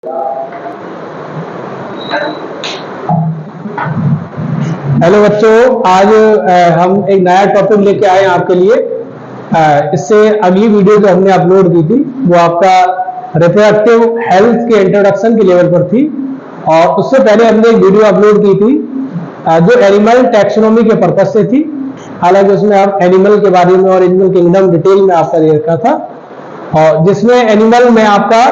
Hello बच्चों, आज हम एक नया टॉपिक लेके आए हैं आपके लिए। इससे अगली वीडियो जो हमने अपलोड की थी वो आपका रिप्रोडक्टिव हेल्थ के इंट्रोडक्शन के लेवल पर थी, और उससे पहले हमने एक वीडियो अपलोड की थी जो एनिमल टैक्सोनॉमी के पर्पज से थी। हालांकि उसमें आप एनिमल के बारे में और एनिमल किंगडम डिटेल में आपका दे रखा था, और जिसमें एनिमल में आपका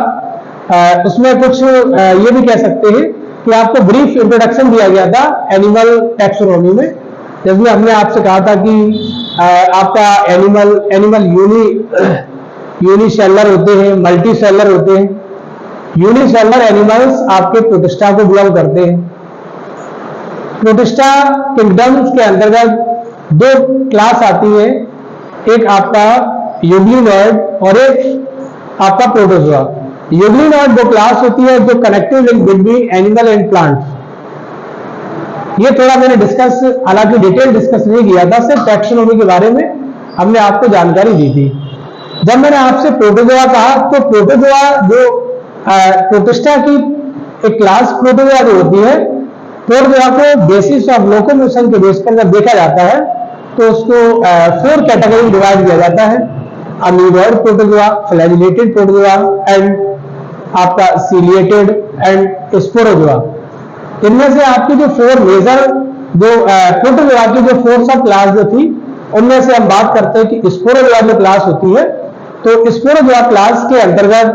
उसमें कुछ ये भी कह सकते हैं कि आपको ब्रीफ इंट्रोडक्शन दिया गया था एनिमल टैक्सोनॉमी में, जिसमें हमने आपसे कहा था कि आपका एनिमल यूनिसेलर होते हैं, मल्टी सेलर होते हैं। यूनिसेलर एनिमल्स आपके प्रोटिस्टा को बिलोंग करते हैं। प्रोटिस्टा किंगडम्स के अंतर्गत दो क्लास आती है, एक आपका यूग्लिनॉइड और एक आपका प्रोटोजोआ। यूग्लिनॉइड वो क्लास होती है जो connective link between animal and plant. ये थोड़ा मैंने डिस्कस, हालांकि डिटेल डिस्कस नहीं किया था, सिर्फ टैक्सोनॉमी के बारे में हमने आपको जानकारी दी थी। जब मैंने आपसे प्रोटोजोआ कहा तो प्रोटोजोआ जो प्रोटिस्टा की एक क्लास प्रोटोजोआ जो होती है, प्रोटोजोआ को बेसिस ऑफ लोकोमोशन के बेस पर जब देखा जाता है तो उसको 4 कैटेगरी डिवाइड किया जाता है: amoeboid protozoa, flagellated protozoa and आपका सीलिएटेड एंड स्पोरोजोआ। इनमें से आपकी जो 4 मेजर जो प्रोटोजोआ की जो 4 सब क्लास जो थी, उनमें से हम बात करते हैं कि स्पोरोजोआ जो क्लास होती है, तो स्पोरोजोआ क्लास के अंतर्गत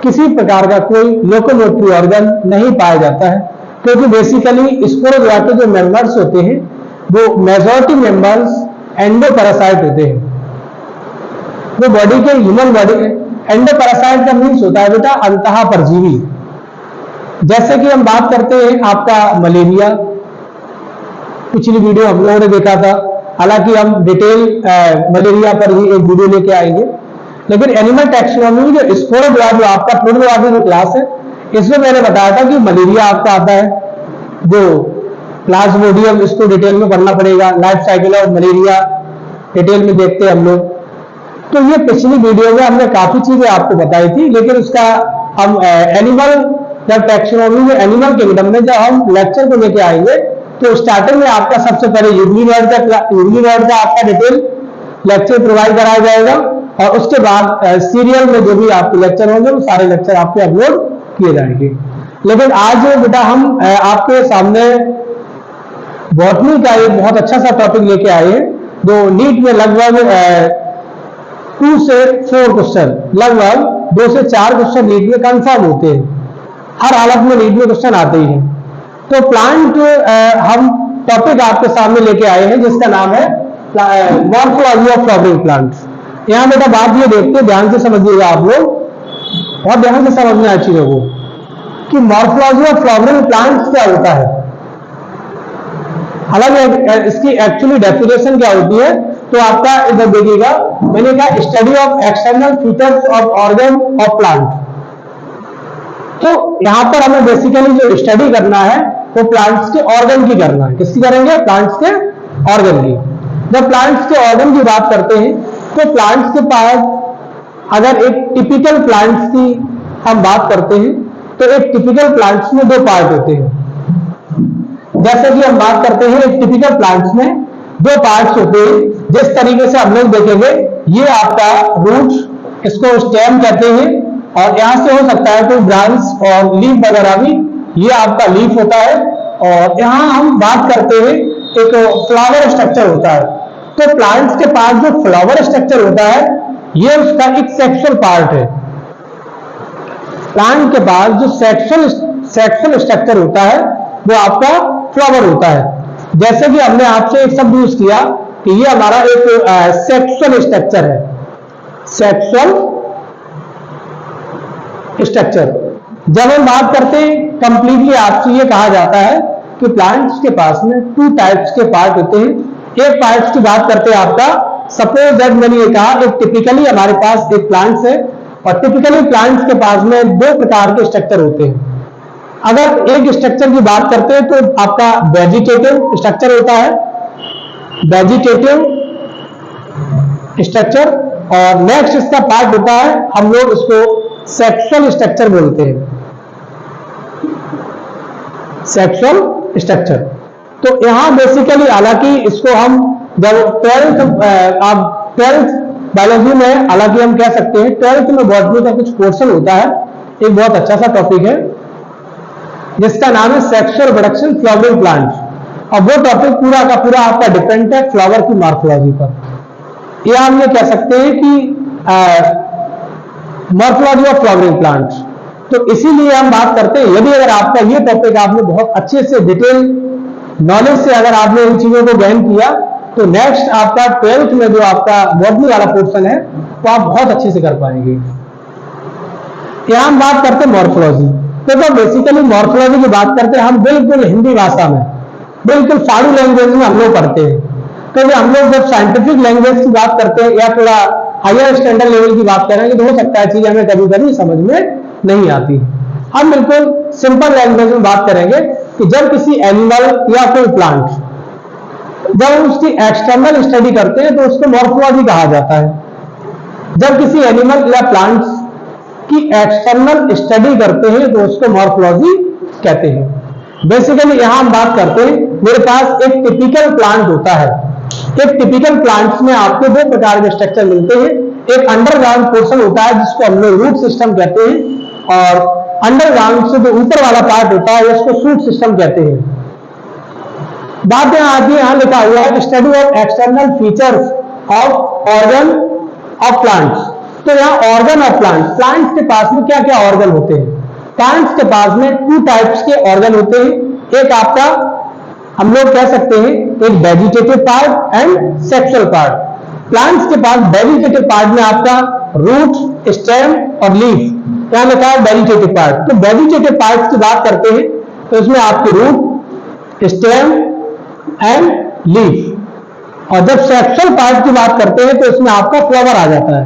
किसी प्रकार का कोई लोकोमोटरी ऑर्गन नहीं पाया जाता है, क्योंकि बेसिकली स्पोरोजोआ के जो मेंबर्स होते हैं वो मेजॉरिटी मेंबर्स एंडोपैरासाइट होते हैं। वो बॉडी के ह्यूमन बॉडी एंडोपैरासाइट का मीन्स होता है बेटा अंतः परजीवी। जैसे कि हम बात करते हैं आपका मलेरिया, पिछली वीडियो हम लोगों ने देखा था, हालांकि हम डिटेल मलेरिया पर ही एक वीडियो लेके आएंगे। लेकिन एनिमल टैक्सोनॉमी जो स्पोरोजोआ जो आपका प्रोटोजोआ की जो क्लास है, इसमें मैंने बताया था कि मलेरिया आपका आता है, जो प्लाज्मोडियम, इसको डिटेल में पढ़ना पड़ेगा। Life cycle of malaria detail में देखते हैं हम लोग। तो ये पिछली वीडियो में हमने काफी चीजें आपको बताई थी, लेकिन उसका हम एनिमल जब टैक्सोनॉमी में एनिमल किंगडम में जब हम लेक्चर को लेके आएंगे तो स्टार्टिंग में आपका सबसे पहले यूग्लिनॉइड का आपका डिटेल लेक्चर प्रोवाइड कराया जाएगा, और उसके बाद सीरियल में जो भी आपके लेक्चर होंगे वो सारे लेक्चर आपके अपलोड किए जाएंगे। लेकिन आज बेटा हम आपके सामने बॉटनी का एक बहुत अच्छा सा टॉपिक लेके आए हैं, जो नीट में लगभग 2 से 4 क्वेश्चन, लगभग 2 से 4 क्वेश्चन नीट में कंफर्म होते हैं। हर हालत में नीट में क्वेश्चन आते ही हैं। तो प्लांट हम टॉपिक आपके सामने लेके आए हैं जिसका नाम है मॉर्फोलॉजी ऑफ फ्लावरिंग प्लांट्स। यहां बेटा बात ये देखते हैं, ध्यान से समझिएगा आप लोग, बहुत ध्यान से समझना है चीजों को कि मॉर्फोलॉजी ऑफ फ्लावरिंग प्लांट्स क्या होता है। हालांकि इसकी एक्चुअली डेफिनेशन क्या होती है, तो आपका इधर देखिएगा, मैंने कहा study of external features of organ of plant. तो यहां पर हमें बेसिकली जो स्टडी करना है वो प्लांट्स के ऑर्गन की करना है। किसकी करेंगे? प्लांट्स के ऑर्गन की। जब प्लांट्स के ऑर्गन की बात करते हैं तो प्लांट्स के पास अगर एक टिपिकल प्लांट्स की हम बात करते हैं तो एक टिपिकल प्लांट्स में 2 पार्ट होते हैं। जैसे कि हम बात करते हैं एक टिपिकल प्लांट्स में 2 पार्ट्स होते हैं। जिस तरीके से हम लोग देखेंगे, ये आपका रूट, इसको स्टेम कहते हैं, और यहां से हो सकता है कोई ब्रांच और लीफ वगैरह भी, ये आपका लीफ होता है। और यहां हम बात करते हैं एक फ्लावर स्ट्रक्चर होता है। तो प्लांट्स के पास जो फ्लावर स्ट्रक्चर होता है ये उसका एक सेक्सुअल पार्ट है। प्लांट के पास जो सेक्सुअल स्ट्रक्चर होता है वो आपका फ्लावर होता है। जैसे कि हमने आपसे एक शब्द यूज किया कि ये हमारा एक सेक्सुअल स्ट्रक्चर है, सेक्सुअल स्ट्रक्चर। जब हम बात करते हैं कंप्लीटली, आपसे ये कहा जाता है कि प्लांट्स के पास में 2 टाइप्स के पार्ट होते हैं। एक पार्ट की बात करते हैं आपका, सपोज दैट मैंने ये कहा एक टिपिकली हमारे पास एक प्लांट्स है, और टिपिकली प्लांट्स के पास में 2 प्रकार के स्ट्रक्चर होते हैं। अगर एक स्ट्रक्चर की बात करते हैं तो आपका वेजिटेटिव स्ट्रक्चर होता है, वेजिटेटिव स्ट्रक्चर, और नेक्स्ट इसका पार्ट होता है, हम लोग इसको सेक्सुअल स्ट्रक्चर बोलते हैं। Sexual structure. तो यहाँ बेसिकली, हालांकि इसको हम जब 12th बायोलॉजी में, हालांकि हम कह सकते हैं 12th में बॉटनी का कुछ पोर्शन होता है, एक बहुत अच्छा सा टॉपिक है जिसका नाम है सेक्सुअल रिप्रोडक्शन फ्लावरिंग प्लांट, और वो टॉपिक पूरा का पूरा आपका डिपेंड है फ्लावर की मॉर्फोलॉजी पर। या हम ये कह सकते हैं कि मॉर्फोलॉजी ऑफ फ्लावरिंग प्लांट। तो इसीलिए हम बात करते हैं, यदि अगर आपका ये टॉपिक आपने बहुत अच्छे से डिटेल नॉलेज से अगर आपने इन चीजों को गेन किया, तो नेक्स्ट आपका 12th में जो आपका बॉटनी वाला पोर्शन है वो आप बहुत अच्छे से कर पाएंगे। यहां हम बात करते हैं मॉर्फोलॉजी। तो बेसिकली मॉर्फोलॉजी की बात करते हैं हम बिल्कुल हिंदी भाषा में, बिल्कुल फाड़ू लैंग्वेज में हम लोग पढ़ते हैं। तो हम लोग जब साइंटिफिक लैंग्वेज की बात करते हैं या थोड़ा हायर स्टैंडर्ड लेवल की बात करेंगे तो हो सकता है चीजें हमें कभी कभी समझ में नहीं आती। हम बिल्कुल सिंपल लैंग्वेज में बात करेंगे कि जब किसी एनिमल या कोई प्लांट, जब हम उसकी एक्सटर्नल स्टडी करते हैं तो उसको मॉर्फोलॉजी कहा जाता है। जब किसी एनिमल या प्लांट्स की एक्सटर्नल स्टडी करते हैं तो उसको मॉर्फोलॉजी कहते हैं। बेसिकली यहां हम बात करते हैं, मेरे पास एक टिपिकल प्लांट होता है। एक टिपिकल प्लांट्स में आपको दो प्रकार के स्ट्रक्चर मिलते हैं। एक अंडरग्राउंड पोर्शन होता है जिसको हम लोग रूट सिस्टम कहते हैं, और अंडरग्राउंड से जो ऊपर वाला पार्ट होता है उसको शूट सिस्टम कहते हैं। बात यहां आती है, यहां लिखा हुआ है study of external features of organ of plants. तो यहां ऑर्गन ऑफ प्लांट्स, प्लांट्स के पास में क्या क्या ऑर्गन होते हैं? प्लांट्स के पास में 2 टाइप्स के ऑर्गन होते हैं। एक आपका हम लोग कह सकते हैं एक vegetative part and sexual part. Plants के पास वेजिटेटिव पार्ट में आपका रूट, स्टेम और लीफ, क्या लिखा है वेजिटेटिव पार्ट। तो वेजिटेटिव पार्ट की बात करते हैं तो इसमें आपकी रूट, स्टेम एंड लीफ। और जब सेक्सुअल पार्ट की बात करते हैं तो इसमें आपका फ्लावर आ जाता है।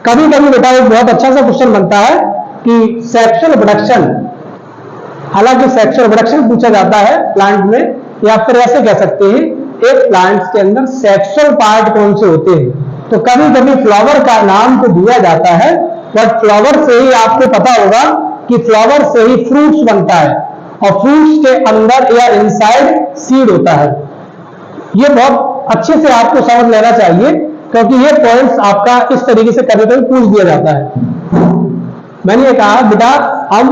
कभी कभी बेटा एक बहुत अच्छा सा क्वेश्चन बनता है कि सेक्सुअल रिप्रोडक्शन, हालांकि सेक्सुअल रिप्रोडक्शन पूछा जाता है प्लांट में, या फिर ऐसे कह सकते हैं एक प्लांट्स के अंदर सेक्सुअल पार्ट कौन से होते हैं। तो कभी कभी फ्लावर का नाम तो दिया जाता है, बट फ्लावर से ही आपको पता होगा कि फ्लावर से ही फ्रूट्स बनता है, और फ्रूट्स के अंदर या इनसाइड सीड होता है। ये बहुत अच्छे से आपको समझ लेना चाहिए, क्योंकि ये पॉइंट्स आपका इस तरीके से कभी कभी पूछ दिया जाता है। मैंने ये कहा बेटा हम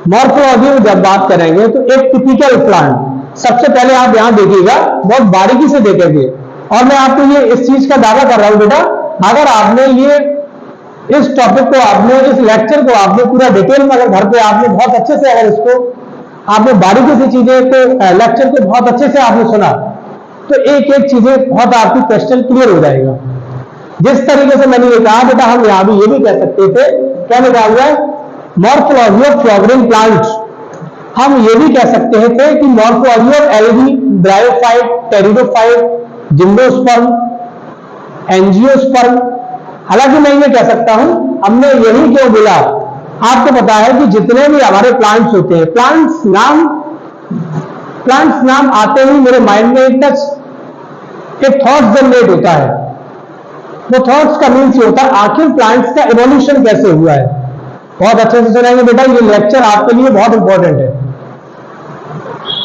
मॉर्फोलॉजी में जब बात करेंगे तो एक टिपिकल प्लांट, सबसे पहले आप यहां देखिएगा, बहुत बारीकी से देखेंगे। और मैं आपको ये इस चीज का दावा कर रहा हूं बेटा, अगर आपने ये इस टॉपिक को, आपने इस लेक्चर को आपने पूरा डिटेल में अगर घर पे आपने बहुत अच्छे से अगर इसको आपने बारीकी से चीजें को लेक्चर को बहुत अच्छे से आपने सुना, तो एक एक चीजें बहुत आपकी क्वेश्चन क्लियर हो जाएगा। जिस तरीके से मैंने ये कहा बेटा, हम यहां भी ये भी कह सकते थे, क्या लिखा हुआ है मॉर्फोलॉजी ऑफ फ्लावरिंग प्लांट्स। हम ये भी कह सकते थे कि morphology of algae, bryophyte, pteridophyte, gymnosperm, angiosperm. हालांकि मैं ये कह सकता हूं, हमने यही क्यों बोला, आपको पता है कि जितने भी हमारे प्लांट्स होते हैं, प्लांट्स नाम आते ही मेरे माइंड में एक थॉट्स जनरेट होता है। वो थॉट्स का मीन्स होता है आखिर प्लांट्स का इवोल्यूशन कैसे हुआ है। बहुत अच्छे से सुनाएंगे बेटा, ये लेक्चर आपके लिए बहुत इंपॉर्टेंट है।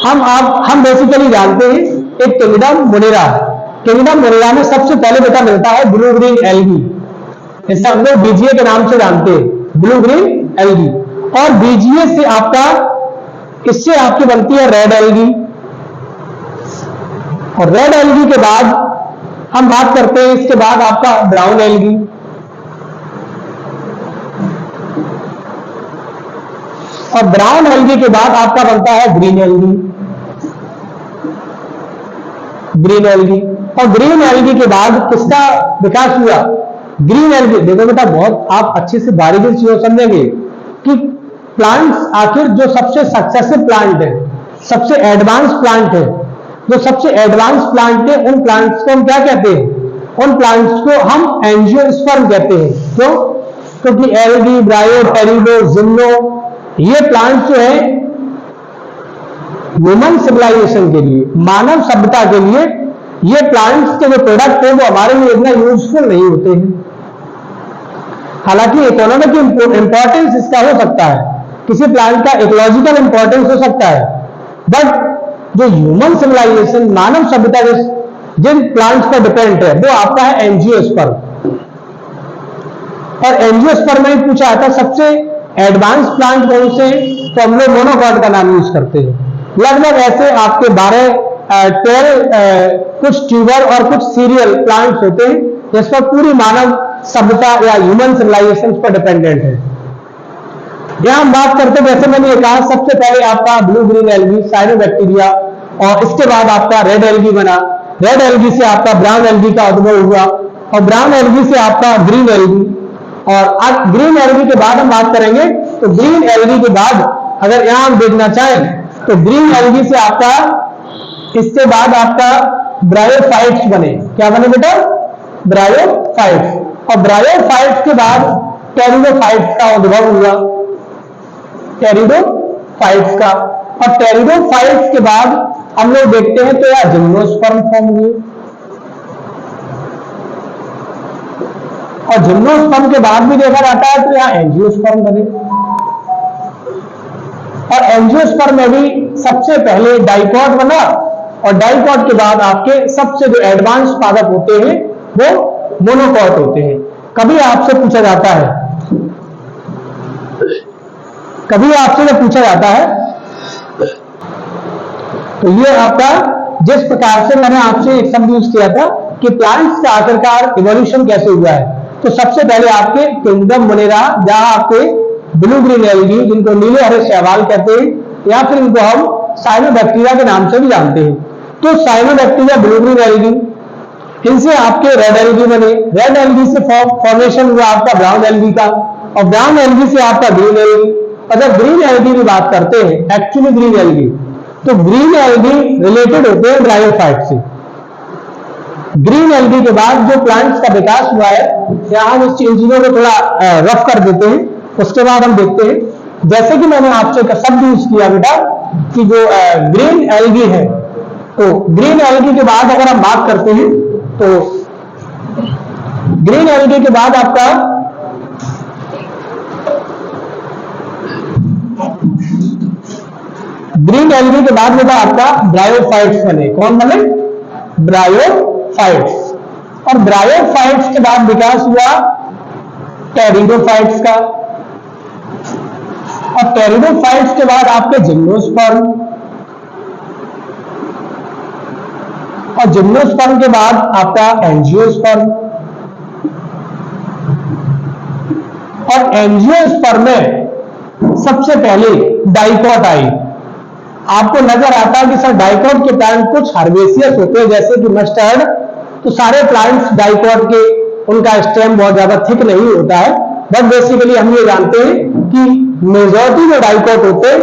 हम बेसिकली जानते हैं एक किंगडम मोनेरा। किंगडम मोनेरा में सबसे पहले बेटा मिलता है ब्लू ग्रीन एल्गी, इसे हम लोग बीजीए के नाम से जानते हैं, ब्लू ग्रीन एल्गी। और बीजीए से आपका, इससे आपकी बनती है रेड एल्गी, और रेड एल्गी के बाद हम बात करते हैं, इसके बाद आपका ब्राउन एल्गी, और ब्राउन एल्गी के बाद आपका बनता है ग्रीन एल्गी, ग्रीन एल्गी। और ग्रीन एल्गी के बाद किसका विकास हुआ, ग्रीन एल्गी। देखो बेटा बहुत आप अच्छे से बारीकी से समझेंगे कि प्लांट्स आखिर जो सबसे सक्सेसिव प्लांट है, सबसे एडवांस प्लांट है, जो सबसे एडवांस प्लांट है, उन प्लांट्स को हम क्या कहते हैं, उन प्लांट्स को हम एंजियोस्पर्म कहते हैं। क्यों? क्योंकि एल्गी, ब्रायो, टेरिडो, जिम्नो, ये प्लांट्स जो है ह्यूमन सिविलाइजेशन के लिए, मानव सभ्यता के लिए, ये प्लांट्स के जो प्रोडक्ट है वो हमारे लिए इतना यूजफुल नहीं होते हैं। हालांकि इकोनॉमिक इंपॉर्टेंस इसका हो सकता है, किसी प्लांट का इकोलॉजिकल इंपॉर्टेंस हो सकता है, बट जो ह्यूमन सिविलाइजेशन, मानव सभ्यता जिन प्लांट्स पर डिपेंड है वो आपका है एंजियोस्पर्म। और एंजियोस्पर्म में पूछा था सबसे एडवांस प्लांट कौन से, तो हम लोग मोनोकॉट का नाम यूज करते हैं। लगभग ऐसे आपके 12 कुछ ट्यूबर और कुछ सीरियल प्लांट्स होते हैं जिस पर पूरी मानव सभ्यता या ह्यूमन सिविलाइजेशन पर डिपेंडेंट है। यहां हम बात करते हैं, जैसे मैंने ये कहा, सबसे पहले आपका ब्लू ग्रीन एल्गी, साइनोबैक्टीरिया, और इसके बाद आपका रेड एल्गी बना। रेड एल्गी से आपका ब्राउन एल्गी का उद्भव हुआ, और ब्राउन एल्गी से आपका ग्रीन एल्गी, और ग्रीन एल्गी के बाद हम बात करेंगे तो ग्रीन एल्गी के बाद अगर यहां हम देखना चाहें तो ग्रीन एल्गी से आपका, इसके बाद आपका ब्रायोफाइट्स बने। क्या बने बेटा? ब्रायोफाइट्स। और ब्रायोफाइट्स के बाद टेरिडोफाइट्स का उद्भव हुआ, टेरिडोफाइट्स का। और टेरिडोफाइट्स के बाद हम लोग देखते हैं तो यह जिम्नोस्पर्म फॉर्म हुए, और जिम्नोस्पर्म के बाद भी देखा जाता है तो यहां एंजियोस्पर्म बने। और एंजियोस्पर्म में भी सबसे पहले डाइकॉट बना, और डाइकॉट के बाद आपके सबसे जो एडवांस पादप होते हैं वो मोनोकॉट होते हैं। कभी आपसे पूछा जाता है, कभी आपसे जब पूछा जाता है तो ये आपका, जिस प्रकार से मैंने आपसे एक शब्द यूज किया था कि प्लांट्स का आखिरकार इवोल्यूशन कैसे हुआ है, तो सबसे पहले आपके किंगडम मोनेरा, जहां आपके ब्लू ग्रीन एल्गी, जिनको नीले हरे शैवाल कहते हैं, या फिर इनको हम साइनोबैक्टीरिया के नाम से भी जानते हैं। तो साइनोबैक्टीरिया, ब्लू ग्रीन एल्गी, इनसे आपके रेड एल्गी बने। रेड एल्गी से फॉर्मेशन हुआ आपका ब्राउन एल्गी का, और ब्राउन एल्गी से आपका ग्रीन एल्गी। अगर ग्रीन एल्गी की बात करते हैं, एक्चुअली ग्रीन एल्गी, तो ग्रीन एल्गी रिलेटेड होते हैं ब्रायोफाइट से। ग्रीन एल्गी के बाद जो प्लांट्स का विकास हुआ है, यहां हम इन चीजों को थोड़ा रफ कर देते हैं, उसके बाद हम देखते हैं। जैसे कि मैंने आपसे एक शब्द यूज किया बेटा कि जो ग्रीन एल्गी है, तो ग्रीन एल्गी के बाद अगर हम बात करते हैं तो ग्रीन एल्गी के बाद आपका ग्रीन एल्गी के बाद बेटा आपका ब्रायोफाइट्स बने। कौन बने? ब्रायोफाइट्स। और ब्रायोफाइट्स के बाद विकास हुआ टेरिडोफाइट्स का, और टेरिडोफाइट्स के बाद आपके जिम्नोस्पर्म, और जिम्नोस्पर्म के बाद आपका एंजियोस्पर्म, और एंजियोस्पर्म में सबसे पहले डाइकॉट आई। आपको नजर आता है कि सर डाइकॉट के प्लांट कुछ हर्बेसियस होते हैं, जैसे कि मस्टर्ड, तो सारे प्लांट्स डाइकॉट के, उनका स्टेम बहुत ज्यादा थिक नहीं होता है। बट बेसिकली हम ये जानते हैं कि मेजॉरिटी जो डाइकॉट होते हैं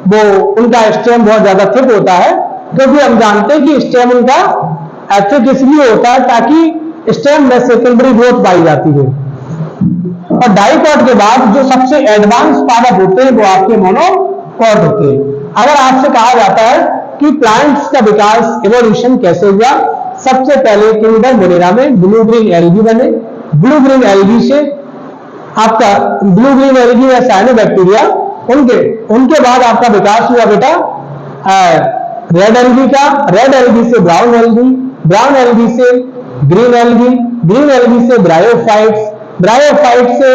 वो, उनका स्टेम बहुत ज्यादा थिक होता है, क्योंकि हम जानते हैं कि स्टेम उनका थिक इसलिए होता है ताकि स्टेम में सेकेंडरी ग्रोथ पाई जाती है। और डाइकॉट के बाद जो सबसे एडवांस पादप होते हैं वो आपके मोनोकॉट होते हैं। अगर आपसे कहा जाता है कि प्लांट्स का विकास, इवोल्यूशन कैसे हुआ, सबसे पहले किंगडम मोनेरा में ब्लू ग्रीन एल्गी बने। ब्लू ग्रीन एल्गी से आपका ब्लू ग्रीन एल्गी या साइनोबैक्टीरिया, उनके बाद आपका विकास हुआ बेटा रेड एल्गी का, रेड एल्गी से ब्राउन एल्गी, ब्राउन एल्गी से ग्रीन एल्गी, ग्रीन एल्गी से ब्रायोफाइट्स, ब्रायोफाइट से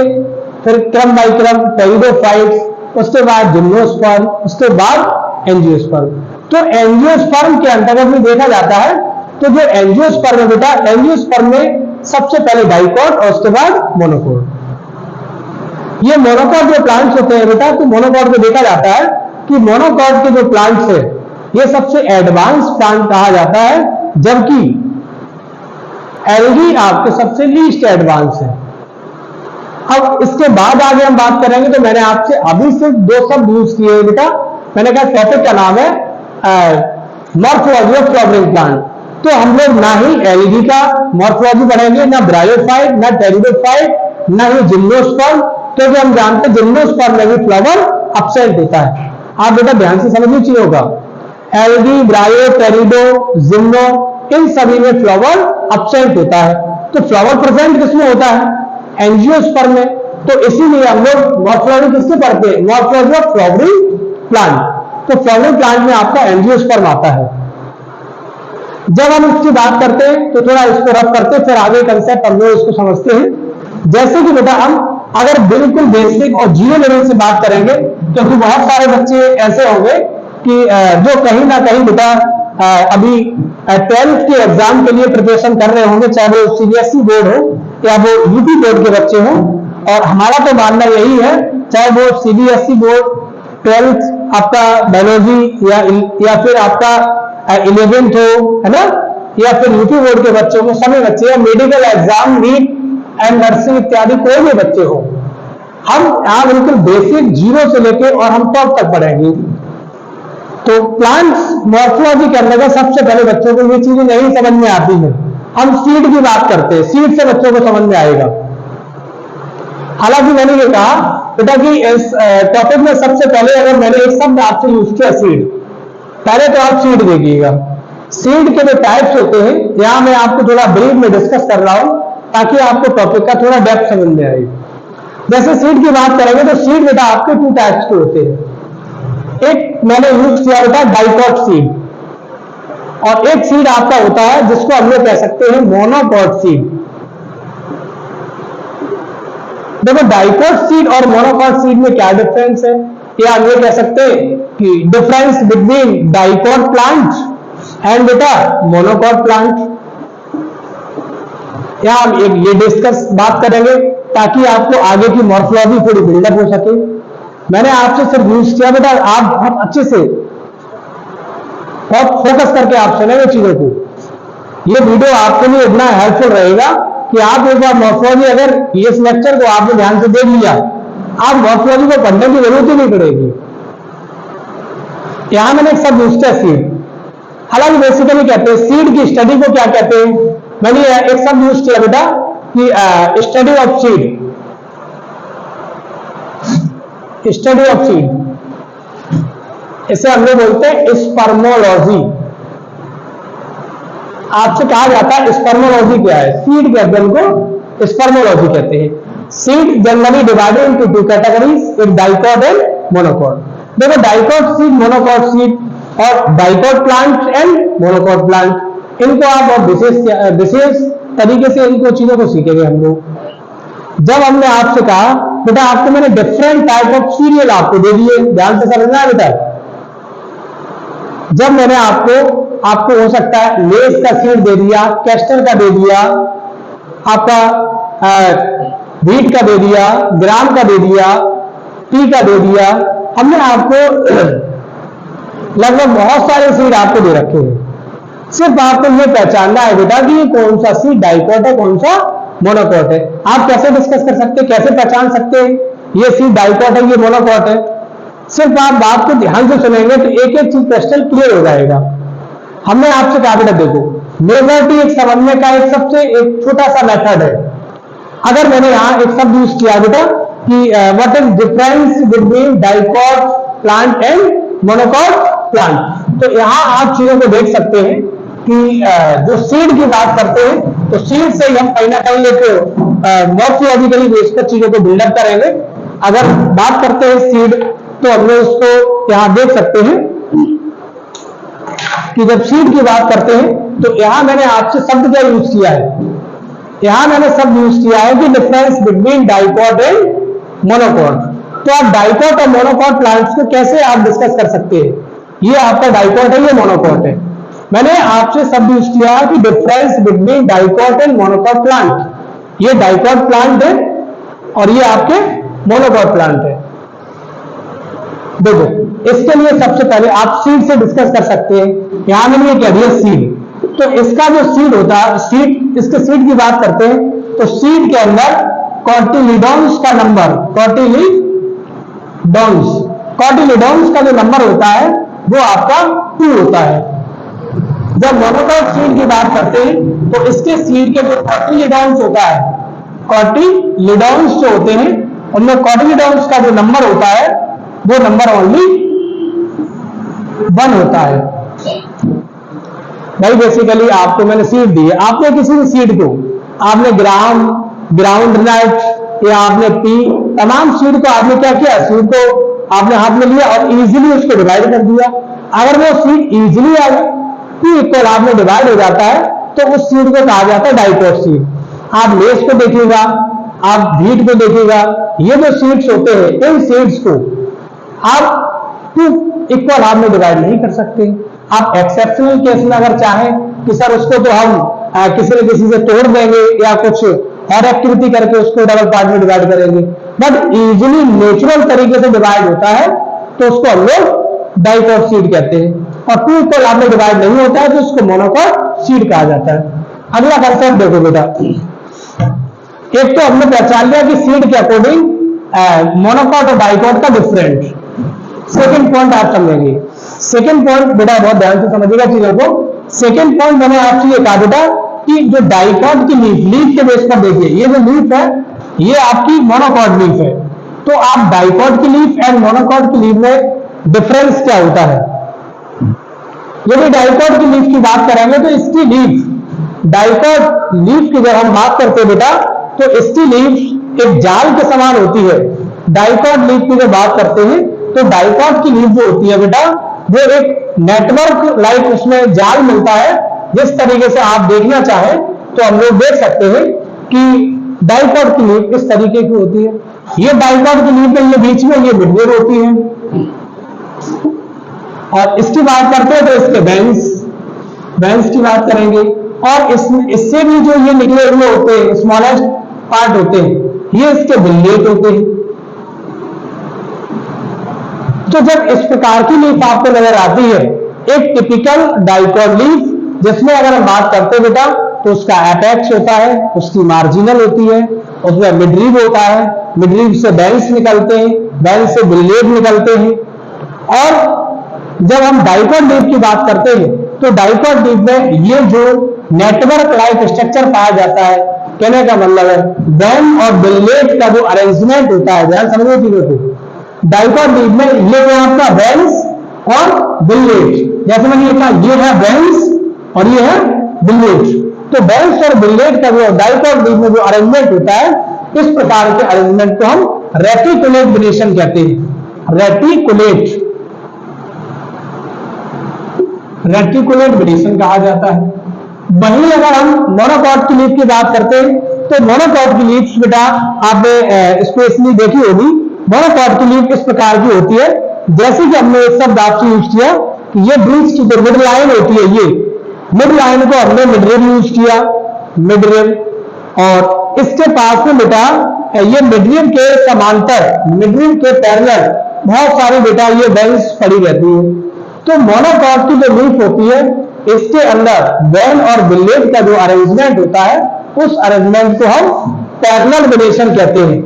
फिर क्रम बाई क्रम टेरिडोफाइट्स, उसके बाद जिम्नोस्पर्म, उसके बाद एंजियोस्पर्म। तो एंजियोस्पर्म के अंतर्गत भी देखा जाता है, तो जो एंजियोस्पर्म है बेटा, एंजियोस्पर्म में सबसे पहले डाइकॉट और उसके बाद मोनोकॉट। ये मोनोकॉट जो प्लांट्स होते हैं बेटा, तो मोनोकॉट को देखा जाता है कि मोनोकॉट के जो प्लांट्स है ये सबसे एडवांस प्लांट कहा जाता है, जबकि एल्गी आपके सबसे लीस्ट एडवांस है। अब इसके बाद आगे हम बात करेंगे, तो मैंने आपसे अभी सिर्फ 2 शब्द यूज किए बेटा। मैंने कहा टॉपिक का नाम है मॉर्फोलॉजी ऑफ फ्लावरिंग प्लांट। तो हम लोग ना ही एल्गी का मॉर्फोलॉजी पढ़ेंगे, ना ब्रायोफाइट, ना टेरिडोफाइट, ना ही जिम्नोस्पर्म, क्योंकि हम जानते हैं जिम्नोस्पर्म में भी फ्लावर अब्सेंट होता है। आप बेटा ध्यान से समझ लीजिए होगा, एल्गी, ब्रायो, टेरिडो, जिम्नो, इन सभी में फ्लावर अब्सेंट होता है। तो फ्लावर प्रेजेंट किसमें होता है? एंजियोस्पर्म में। तो इसीलिए हम लोग मॉर्फोलॉजी किससे पढ़ते हैं? Morphology of flowering plant. तो फ्लावरिंग प्लांट में आपका एंजियोस्पर्म आता है। जब हम इसकी बात करते हैं तो थोड़ा इसको रफ करते हैं, फिर आगे कंसेप्ट हम लोग इसको समझते हैं। जैसे कि बेटा हम अगर बिल्कुल बेसिक और जीरो लेवल से बात करेंगे, क्योंकि बहुत सारे बच्चे ऐसे होंगे कि जो कहीं ना कहीं बेटा अभी 12th के एग्जाम के लिए प्रिपरेशन कर रहे होंगे, चाहे वो सीबीएसई बोर्ड हो या वो यूपी बोर्ड के बच्चे हों। और हमारा तो मानना यही है, चाहे वो सीबीएसई बोर्ड 12th आपका बायोलॉजी या फिर आपका 11th हो, है ना, या फिर यूपी बोर्ड के बच्चों को, सभी बच्चे, या medical exam, neat and nursing इत्यादि कोई भी बच्चे हो, हम यहाँ बिल्कुल बेसिक जीरो से लेके और हम टॉप तक पढ़ेंगे। तो प्लांट्स मॉर्फोलॉजी के अंदर सबसे पहले बच्चों को ये चीजें नहीं समझ में आती है। हम सीड की बात करते हैं, सीड से बच्चों को समझ में आएगा। हालांकि मैंने ये कहा बेटा कि इस टॉपिक में सबसे पहले अगर मैंने एक शब्द आपसे यूज किया सीड, पहले तो आप सीड देखिएगा। सीड के जो टाइप्स होते हैं यहां मैं आपको थोड़ा ब्रीफ में डिस्कस कर रहा हूं ताकि आपको टॉपिक का थोड़ा डेप्थ समझ में आए। जैसे सीड की बात करेंगे तो सीड बेटा आपके 2 टाइप्स के होते हैं। एक मैंने यूज किया बेटा डाइकॉट सीड, और एक सीड आपका होता है जिसको हम लोग कह सकते हैं मोनोकॉट सीड। देखो डाइकॉट सीड और मोनोकॉट सीड में क्या डिफरेंस है, या हम ये कह सकते हैं कि difference between dicot plant and बेटा मोनोकॉट प्लांट। या हम ये डिस्कस बात करेंगे ताकि आपको आगे की मॉर्फोलॉजी थोड़ी बिल्डअप हो सके। मैंने आपसे सिर्फ यूज किया बेटा, आप बहुत अच्छे से बहुत फोकस करके आप सुनेंगे चीजों को। ये वीडियो आपके लिए इतना हेल्पफुल रहेगा कि आप एक बार मॉर्फोलॉजी, अगर इस लेक्चर को आपने ध्यान से देख लिया, आप मॉर्फोलॉजी को पढ़ने की जरूरत ही नहीं पड़ेगी। यहां मैंने एक शब्द यूज किया सीड। हालांकि बेसिकली कहते हैं सीड की स्टडी को क्या कहते हैं, मैंने एक शब्द यूज किया बेटा कि study of seed, study of seed, इसे हम लोग बोलते हैं स्पर्मोलॉजी। आपसे कहा जाता है स्पर्मोलॉजी क्या है, सीड के अध्ययन को स्पर्मोलॉजी कहते हैं। Seed generally divided into 2 categories, एक डाइकॉट एंड मोनोकॉट। देखो डाइकॉट सीड, मोनोकॉट सीड, और dicot plant and monocot plant, इनको आप और विशेष तरीके से इनको चीजों को सीखेंगे हम लोग। जब हमने आपसे कहा बेटा आपको मैंने डिफरेंट टाइप ऑफ सीरियल आपको दे दिए, ध्यान से समझना है बेटा। जब मैंने आपको हो सकता है लेस का सीड दे दिया, कैस्टर का दे दिया, आपका व्हीट का दे दिया, ग्राम का दे दिया, पी का दे दिया, हमने आपको लगभग बहुत सारे सीड आपको दे रखे हैं। सिर्फ आपको ये पहचानना है बेटा कि कौन सा सीड डाइकॉट है, कौन सा मोनोकॉट है। आप कैसे डिस्कस कर सकते हैं, कैसे पहचान सकते हैं ये सीड डाइकॉट है, ये मोनोकॉट है। सिर्फ आप बात को ध्यान से सुनेंगे तो एक एक चीज क्रिस्टल क्लियर हो जाएगा। हमने आपसे कहा बेटा देखो मेजॉरिटी एक समझने का एक सबसे एक छोटा सा मेथड है। अगर मैंने यहां एक शब्द यूज किया बेटा कि what is difference between dicot plant and monocot plant, तो यहां आप चीजों को देख सकते हैं कि जो सीड की बात करते हैं तो सीड से ही हम कहीं ना कहीं एक मॉर्फोलॉजिकली बेस्ड चीजों को बिल्डअप करेंगे। अगर बात करते हैं सीड तो हम लोग उसको यहां देख सकते हैं कि जब सीड की बात करते हैं तो यहां मैंने आपसे शब्द क्या यूज किया है, यहां मैंने शब्द यूज किया है कि difference between dicot and monocot. तो आप डाइकॉट और मोनोकॉट प्लांट्स को कैसे आप डिस्कस कर सकते हैं, ये आपका डाइकॉट है, ये मोनोकॉट है। मैंने आपसे शब्द यूज किया कि difference between dicot and monocot plant, ये डाइकॉट प्लांट है और ये आपके मोनोकॉट प्लांट है। देखो इसके लिए सबसे पहले आप सीड से डिस्कस कर सकते हैं। यहां मैंने ये कह दिया सीड, तो इसका जो सीड होता है, सीड, इसके सीड की बात करते हैं तो सीड के अंदर कॉटिलिडॉन्स का नंबर, कॉटिलिडॉन्स का जो नंबर होता है वो आपका 2 होता है। जब मोनोकॉट सीड की बात करते हैं तो इसके सीड के जो कॉटिलिडॉन्स होता है, कॉटिलिडॉन्स जो होते हैं उनमें कॉटिलिडॉन्स का जो नंबर होता है वो नंबर ओनली 1 होता है। भाई बेसिकली आपको मैंने सीड दी है, आपने किसी भी सीड को आपने ग्राम, ग्राउंड नट या आपने पी, तमाम सीड को आपने क्या किया, सीड को आपने हाथ में लिया और इजीली उसको डिवाइड कर दिया। अगर वो seed easily two equal half में डिवाइड हो जाता है तो उस सीड को कहा जाता है डाइकोट सीड। आप लेस को देखिएगा, आप व्हीट को देखिएगा, ये जो सीड्स होते हैं इन सीड्स को आप टू इक्वल हाफ में डिवाइड नहीं कर सकते। आप एक्सेप्शनल केस में अगर चाहें कि सर उसको तो हम किसी न किसी से तोड़ देंगे या कुछ और एक्टिविटी करके उसको डबल पार्ट में डिवाइड करेंगे, बट इजीली नेचुरल तरीके से डिवाइड होता है तो उसको हम लोग डाइकोट सीड कहते हैं। और टू इक्वल हाफ में डिवाइड नहीं होता है तो उसको मोनोकोट सीड कहा जाता है। अगला कंसेप्ट देखो बेटा, एक तो हमने पहचान लिया कि सीड के अकॉर्डिंग मोनोकोट और डाइकोट का डिफरेंट। सेकंड पॉइंट आप समझेंगे, सेकंड पॉइंट बेटा बहुत ध्यान से समझिएगा चीजों को। सेकंड पॉइंट मैंने आपसे ये कहा बेटा कि जो डाइकोट की लीफ के बेस पर देखिए, ये जो लीफ है ये आपकी मोनोकोट लीफ है। तो आप डाइकोट की लीफ एंड मोनोकोट की लीफ में डिफरेंस क्या होता है? यदि डाइकोट की लीफ की बात करेंगे तो इसकी लीफ, डाइकोट लीफ की जब हम बात करते हैं बेटा तो इसकी लीफ एक जाल के समान होती है। डाइकोट लीफ की जब बात करते हैं तो डाइकोट की लीफ जो होती है बेटा वो एक नेटवर्क लाइक उसमें जाल मिलता है। जिस तरीके से आप देखना चाहें तो हम लोग देख सकते हैं कि डाइकोट की लीफ इस तरीके की होती है। ये डाइकोट की लीफ है, ये बीच में ये मिडवेयर होती है। और इसकी बात करते हैं तो इसके वेंस की बात करेंगे और इससे भी जो ये निकले हुए होते हैं स्मॉलेस्ट पार्ट होते हैं, ये इसके बिल्लेट होते हैं। तो जब इस प्रकार की लीफ आपको नजर आती है, एक टिपिकल डाइकोट लीफ जिसमें अगर हम बात करते हैं बेटा तो उसका एपेक्स होता है, उसकी मार्जिनल होती है, उसमें मिडरीव होता है, मिडरीव से वेंस निकलते हैं, वेंस से बिल्लेट निकलते हैं। और जब हम डाइकोट लीफ की बात करते हैं तो डाइकोट लीफ में ये जो नेटवर्क लाइक स्ट्रक्चर पाया जाता है, कहने का मतलब है वेन और बिल्लेट का जो अरेंजमेंट होता है, ध्यान समझिए चीजों को। डाइकोट लीफ में ये जो आपका वेंस और बिल्लेट, जैसे मैंने कहा ये है वेंस और ये है बिल्लेट, तो वेंस और बिल्लेट का जो डाइकोट लीफ में जो अरेंजमेंट होता है, इस प्रकार के अरेंजमेंट को हम रेटिकुलेट वेरिएशन कहते हैं। रेटिकुलेट वेरिएशन कहा जाता है। वहीं अगर हम मोनोकोट की लीफ की बात करते हैं तो मोनोकोट की लीफ बेटा आपने स्पेशली देखी होगी। मोनोकोट की लीफ इस प्रकार की होती है, जैसे कि हमने एक शब्द आपसे यूज किया कि ये ब्रिज की जो मिड लाइन होती है, ये मिड लाइन को हमने मिडरेल यूज किया, मिडरेल। और इसके पास में बेटा ये मिडरेल के समांतर, मिडरेल के पैरेलल बहुत सारी बेटा ये वेंस पड़ी रहती है। तो मोनोकोट की जो लीफ होती है इसके अंदर वेन और बिल्लेट का जो अरेंजमेंट होता है, उस अरेंजमेंट को हम पैरेलल वेरिएशन कहते हैं।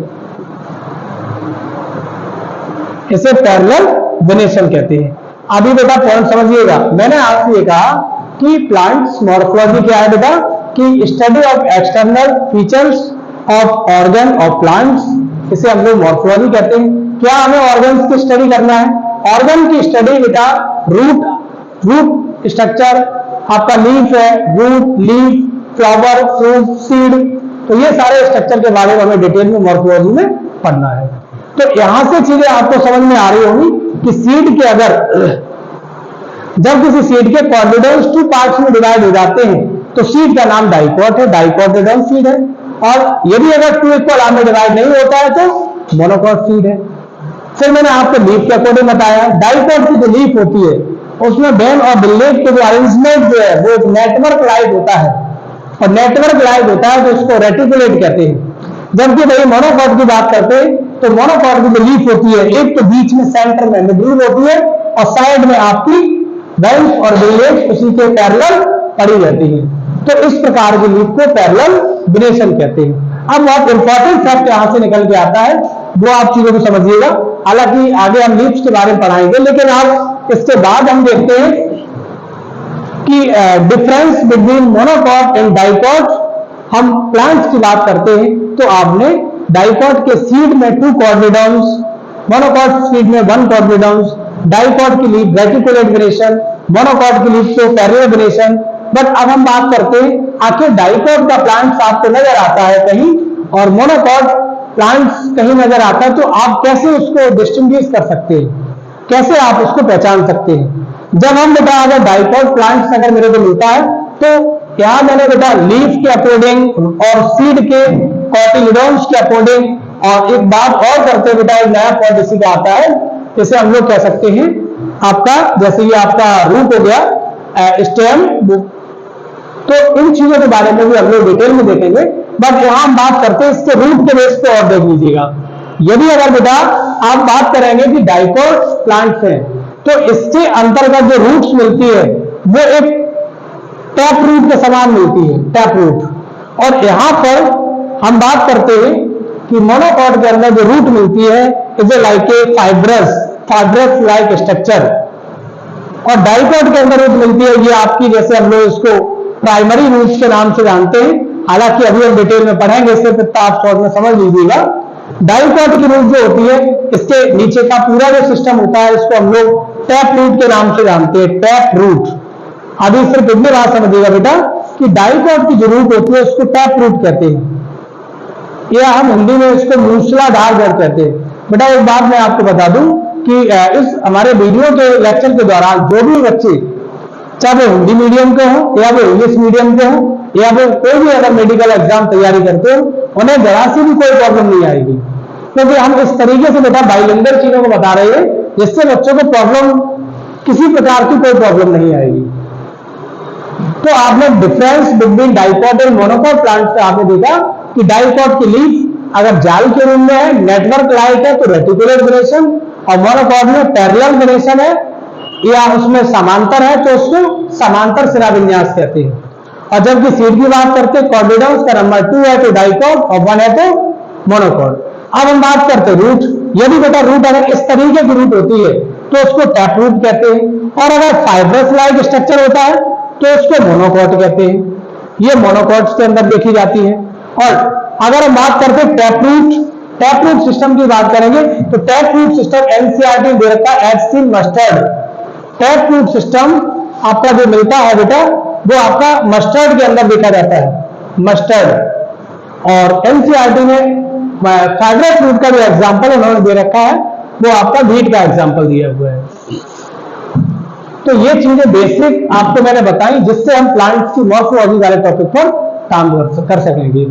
इसे पैरेलल वेरिएशन कहते हैं। अभी बेटा पॉइंट समझिएगा, मैंने आपसे ये कहा कि प्लांट्स मॉर्फोलॉजी क्या है बेटा, कि study of external features of organ of plants, इसे हम लोग मॉर्फोलॉजी कहते हैं। क्या हमें ऑर्गन्स की स्टडी करना है? ऑर्गन की स्टडी बेटा रूट स्ट्रक्चर, आपका लीफ है, root, leaf, flower, fruit, seed, तो ये सारे स्ट्रक्चर के बारे में हमें डिटेल में मॉर्फोलॉजी में पढ़ना है। तो यहां से चीजें आपको समझ में आ रही होंगी कि सीड के अगर जब किसी सीड के कॉर्डिडोन्स टू पार्ट्स में डिवाइड हो जाते हैं तो सीड का नाम डाइकोट है, डाइकोटिडोन सीड है। और यदि अगर टू इक्वल हाफ में डिवाइड नहीं होता है तो मोनोकोट सीड है। फिर मैंने आपको लीफ के अकॉर्डिंग बताया, डाइकोट की जो लीफ होती है उसमें वेन और बिल्लेट के जो अरेंजमेंट जो है वो एक नेटवर्क लाइक होता है, और नेटवर्क लाइक होता है तो उसको रेटिकुलेट कहते हैं। जबकि भाई मोनोकोट की बात करते हैं तो मोनोकोट की जो लीफ होती है, एक तो बीच में सेंटर में मिडल होती है और साइड में आपकी वेंस और बिल्लेट उसी के पैरेलल पड़ी रहती है। तो इस प्रकार की लीफ को पैरेलल वेरिएशन कहते हैं। अब बहुत इंपॉर्टेंट फैक्ट यहां से निकल के आता है, वो आप चीजों को समझिएगा। हालांकि आगे हम लीव्स के बारे में पढ़ाएंगे, लेकिन आज इसके बाद हम देखते हैं कि difference between monocot and dicot. हम प्लांट्स की बात करते हैं तो आपने डाइकोट के सीड में 2 कॉर्डिडोन्स, मोनोकोट सीड में 1 कॉर्डिडोन्स, डाइकोट की लीफ रेटिकुलेट वेरिएशन, मोनोकोट की लीफ तो पैरेलल वेरिएशन। बट अब हम बात करते हैं आखिर डाइकोट का प्लांट्स आपको नजर आता है कहीं और मोनोकोट प्लांट्स कहीं नजर आता है तो आप कैसे उसको डिस्टिंग्विश कर सकते हैं, कैसे आप उसको पहचान सकते हैं? जब हम बेटा अगर डाइकॉट प्लांट्स अगर मेरे को मिलता है तो यहाँ मैंने बेटा लीफ के अकॉर्डिंग और सीड के कॉटिलिडोन्स के अकॉर्डिंग, और एक बात और करते हैं बेटा, एक नया पॉइंट इसी का आता है, जैसे हम लोग कह सकते हैं आपका, जैसे ये आपका रूट हो गया, स्टेम, तो इन चीजों के बारे में भी हम लोग डिटेल में देखेंगे। बट यहां हम बात करते हैं इसके रूट के बेस पे, और देख लीजिएगा, यदि अगर बेटा आप बात करेंगे कि डाइकॉट प्लांट्स हैं तो इसके अंतर्गत जो रूट्स मिलती है वो एक टैप रूट के समान मिलती है, टैप रूट। और यहां पर हम बात करते हैं कि मोनोकॉट के अंदर जो रूट मिलती है is like a fibrous like structure, और डाइकॉट के अंदर रूट मिलती है ये आपकी, जैसे हम लोग इसको प्राइमरी रूट्स के नाम से जानते हैं, हालांकि अभी हम डिटेल में पढ़ेंगे, इससे तो आप शॉर्ट में समझ लीजिएगा। डाइकॉट की रूट जो होती है, इसके नीचे का पूरा जो सिस्टम होता है इसको हम लोग टैप रूट के नाम से जानते हैं, टैप रूट। अभी सिर्फ इतनी बात समझिएगा बेटा कि डाइकॉट की जो रूट होती है उसको टैप रूट कहते हैं, या हम हिंदी में इसको मूसलाधार जड़ कहते हैं। बेटा एक बात मैं आपको बता दूं कि इस हमारे वीडियो के लेक्चर के दौरान जो भी बच्चे, चाहे वो हिंदी मीडियम के हो या वो इंग्लिश मीडियम के हो या वो कोई भी अगर मेडिकल एग्जाम तैयारी करते हो, उन्हें जरा सी भी कोई प्रॉब्लम नहीं आएगी, क्योंकि हम इस तरीके से बेटा बाइलिंगुअल चीजों को बता रहे हैं जिससे बच्चों को प्रॉब्लम, किसी प्रकार की कोई प्रॉब्लम नहीं आएगी। तो आपने difference between dicot and monocot plant से आपने देखा कि डाइकॉट की लीफ अगर जाल के रूप में है, नेटवर्क लाइक है तो रेटिकुलर वेनेशन, और मोनोकॉट में पैरेलल वेनेशन है या उसमें समांतर है तो उसको समांतर सिरा विन्यास कहते हैं। और जबकि सीड की बात करते हैं, कॉर्डिडोन्स का नंबर 2 है तो डाइकॉट और 1 है तो मोनोकॉट। अब हम बात करते हैं रूट। यदि बेटा रूट अगर इस तरीके की रूट होती है तो उसको टैप रूट कहते हैं, और अगर फाइब्रस लाइक स्ट्रक्चर होता है तो उसको मोनोकॉट कहते हैं। ये मोनोकॉट्स के अंदर देखी जाती है। और अगर हम बात करते हैं टैप रूट सिस्टम की बात करेंगे तो टैप रूट सिस्टम एनसीईआरटी दे रखा है as seen mustard. Tap root system आपका जो मिलता है बेटा वो आपका मस्टर्ड के अंदर देखा जाता है, मस्टर्ड। और एनसीईआरटी में फाइब्रस रूट का जो एग्जांपल उन्होंने दे रखा है वो आपका व्हीट का एग्जांपल दिया हुआ है। तो ये चीजें बेसिक आपको मैंने बताई जिससे हम प्लांट्स की मॉर्फोलॉजी वाले टॉपिक पर काम कर सकेंगे।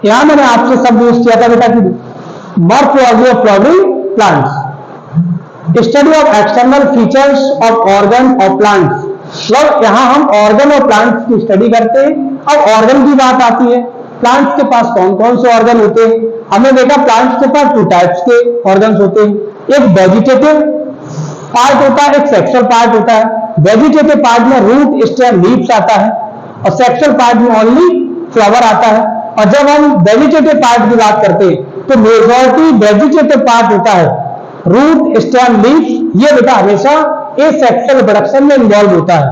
यहां मैंने आपसे शब्द यूज किया था बेटा कि morphology of flowering plants, study of external features of organ of plants. मतलब यहां हम ऑर्गन और प्लांट्स की स्टडी करते हैं। अब ऑर्गन की बात आती है, प्लांट्स के पास कौन कौन से ऑर्गन होते हैं? हमने देखा प्लांट्स के पास 2 टाइप्स के ऑर्गन्स होते हैं, एक वेजिटेटिव पार्ट होता है, एक सेक्सुअल पार्ट होता है। वेजिटेटिव पार्ट में रूट, स्टेम, लीव्स आता है, और सेक्सुअल पार्ट में ओनली फ्लावर आता है। और जब हम वेजिटेटिव पार्ट की बात करते हैं तो मेजॉरिटी वेजिटेटिव पार्ट होता है, रूट, स्टेम, लीव्स, ये बेटा हमेशा एसेक्सुअल प्रोडक्शन में इन्वॉल्व होता है।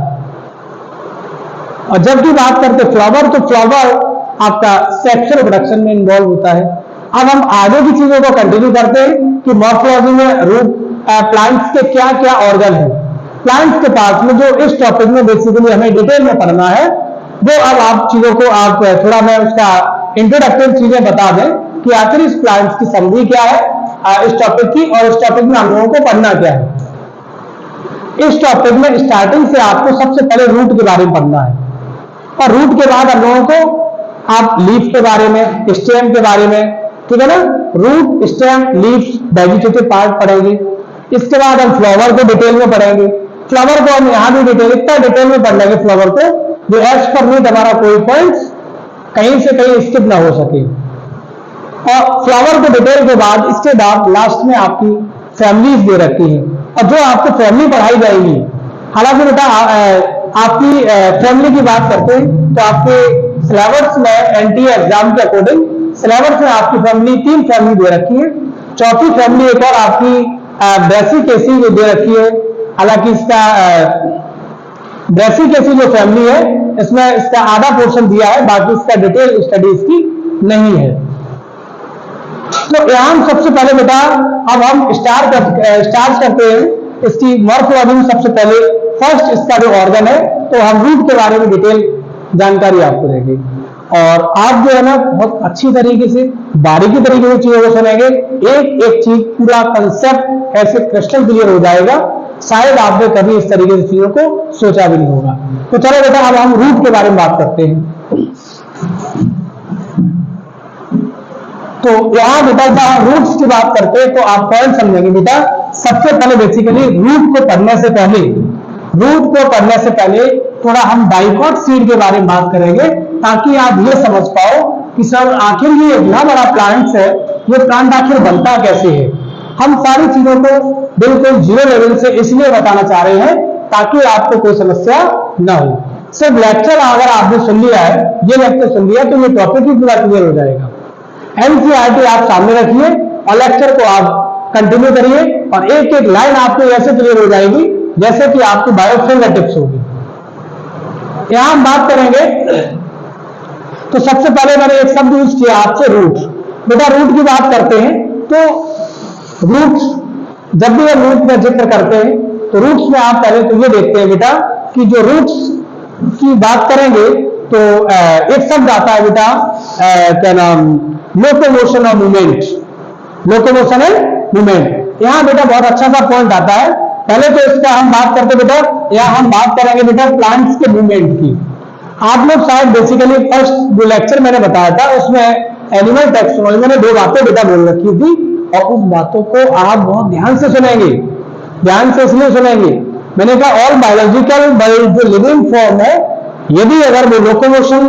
और जब की बात करते फ्लावर तो फ्लावर आपका सेक्सुअल प्रोडक्शन में इन्वॉल्व होता है। अब हम आगे की चीजों को कंटिन्यू करते हैं कि मॉर्फोलॉजी में रूट प्लांट्स के क्या क्या ऑर्गन है। प्लांट्स के पास में जो इस टॉपिक में बेसिकली हमें डिटेल में पढ़ना है वो अब आप चीजों को आप थोड़ा मैं उसका इंट्रोडक्टिव चीजें बता दें कि आखिर इस प्लांट्स की समरी क्या है इस टॉपिक की, और इस टॉपिक में हम लोगों को पढ़ना क्या है। इस टॉपिक में स्टार्टिंग से आपको सबसे पहले रूट के बारे में पढ़ना है, और रूट के बाद हम लोगों को आप लीफ के बारे में, स्टेम के बारे में, ठीक है ना, root, stem, leaf, vegetative part पढ़ेंगे। इसके बाद हम फ्लावर को डिटेल में पढ़ेंगे। फ्लावर को हम यहां भी इतना डिटेल में पढ़ लेंगे फ्लावर को जो एज पर नीड हमारा कोई पॉइंट्स कहीं से कहीं स्किप ना हो सके। और फ्लावर को डिटेल के बाद इसके बाद लास्ट में आपकी फैमिलीज दे रखी है, और जो आपको फैमिली पढ़ाई जाएगी, हालांकि बेटा आपकी फैमिली की बात करते हैं तो आपके सिलेबस में एनटीए एग्जाम के अकॉर्डिंग सिलेबस में आपकी फैमिली 3 फैमिली दे रखी है। चौथी फैमिली एक और आपकी ब्रेसिकेसी जो दे रखी है, हालांकि इसका ब्रेसिकेसी जो फैमिली है इसमें इसका आधा पोर्शन दिया है, बाकी इसका डिटेल स्टडी इसकी नहीं है। तो यहां हम सबसे पहले बेटा अब हम स्टार्ट करते हैं इसकी मॉर्फोलॉजी में। सबसे पहले फर्स्ट इसका जो ऑर्गन है तो हम रूट के बारे में डिटेल जानकारी आपको देंगे। और आप जो है ना बहुत अच्छी तरीके से बारीकी तरीके से चीजों को सुनेंगे, एक एक चीज पूरा कंसेप्ट ऐसे क्रिस्टल क्लियर हो जाएगा, शायद आपने कभी इस तरीके से चीजों को सोचा भी नहीं होगा। तो चलो बेटा अब हम रूट के बारे में बात करते हैं। तो यहां बेटा जब रूट्स की बात करते हैं तो आप कौन समझेंगे बेटा, सबसे पहले बेसिकली रूट को पढ़ने से पहले थोड़ा हम डाइकॉट सीड के बारे में बात करेंगे, ताकि आप ये समझ पाओ कि सर आखिर ये इतना बड़ा प्लांट है, ये प्लांट आखिर बनता कैसे है। हम सारी चीजों को बिल्कुल जीरो लेवल से इसलिए बताना चाह रहे हैं ताकि आपको कोई समस्या ना हो। सिर्फ लेक्चर अगर आपने सुन लिया है, ये लेक्चर सुन लिया, तो ये टॉपिक ही पूरा क्लियर हो जाएगा। एनसीईआरटी आप सामने रखिए और लेक्चर को आप कंटिन्यू करिए और एक एक लाइन आपको ऐसे क्लियर हो जाएगी जैसे कि आपकी बायोफिंगरटिप्स होगी। यहां हम बात करेंगे, तो सबसे पहले मैंने एक शब्द यूज किया आपसे, रूट। बेटा रूट की बात करते हैं तो रूट्स, जब भी हम रूट का जिक्र करते हैं तो रूट्स में आप पहले तो ये देखते हैं बेटा कि जो रूट्स की बात करेंगे तो एक शब्द आता है बेटा, क्या नाम, लोकोमोशन और मूवमेंट। लोकोमोशन एंड मूवमेंट, यहां बेटा बहुत अच्छा सा पॉइंट आता है। पहले तो इसका हम बात करते बेटा, यहां हम बात करेंगे बेटा प्लांट्स के मूवमेंट की। आप लोग शायद बेसिकली फर्स्ट जो लेक्चर मैंने बताया था उसमें एनिमल टैक्सोनॉमी मैंने दो बातें बेटा बोल रखी थी, और उस बातों को आप बहुत ध्यान से सुनेंगे। ध्यान से इसलिए सुनेंगे, मैंने कहा ऑल बायोलॉजिकल जो लिविंग फॉर्म है, यदि अगर वो लोकोमोशन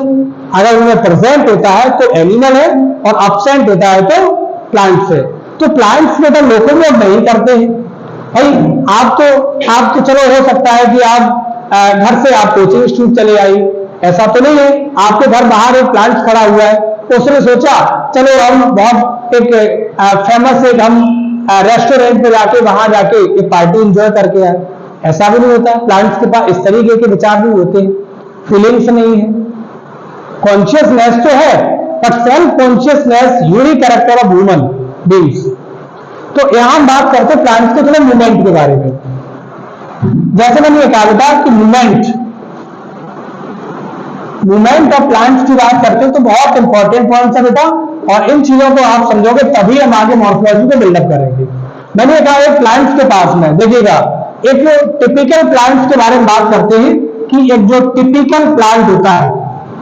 अगर उनमें प्रेजेंट होता है तो एनिमल है, और अब्सेंट होता है तो प्लांट्स है। तो प्लांट्स में तो लोकोमोट नहीं करते हैं भाई। आप तो चलो हो सकता है कि आप घर से आप कोचिंग इंस्टीट्यूट चले आई, ऐसा तो नहीं है। आपके घर बाहर एक प्लांट खड़ा हुआ है, उसने सोचा चलो हम बहुत एक फेमस एक हम रेस्टोरेंट पे जाके वहां जाके एक पार्टी एंजॉय करके आए, ऐसा भी नहीं होता। प्लांट्स के पास इस तरीके के विचार नहीं होते, फीलिंग्स नहीं है। कॉन्शियसनेस तो है, but self consciousness unique character of human beings. तो यहां हम बात करते हैं प्लांट्स के थोड़े मूवमेंट के बारे में। जैसे मैंने कहा बेटा कि मूवमेंट ऑफ प्लांट्स की बात करते हैं तो बहुत इंपॉर्टेंट पॉइंट है बेटा, और इन चीजों को आप समझोगे तभी हम आगे मॉर्फोलॉजी को बिल्डअप करेंगे। मैंने कहा एक प्लांट्स के पास में देखिएगा, एक टिपिकल प्लांट्स के बारे में बात करते हैं कि एक जो टिपिकल प्लांट होता है,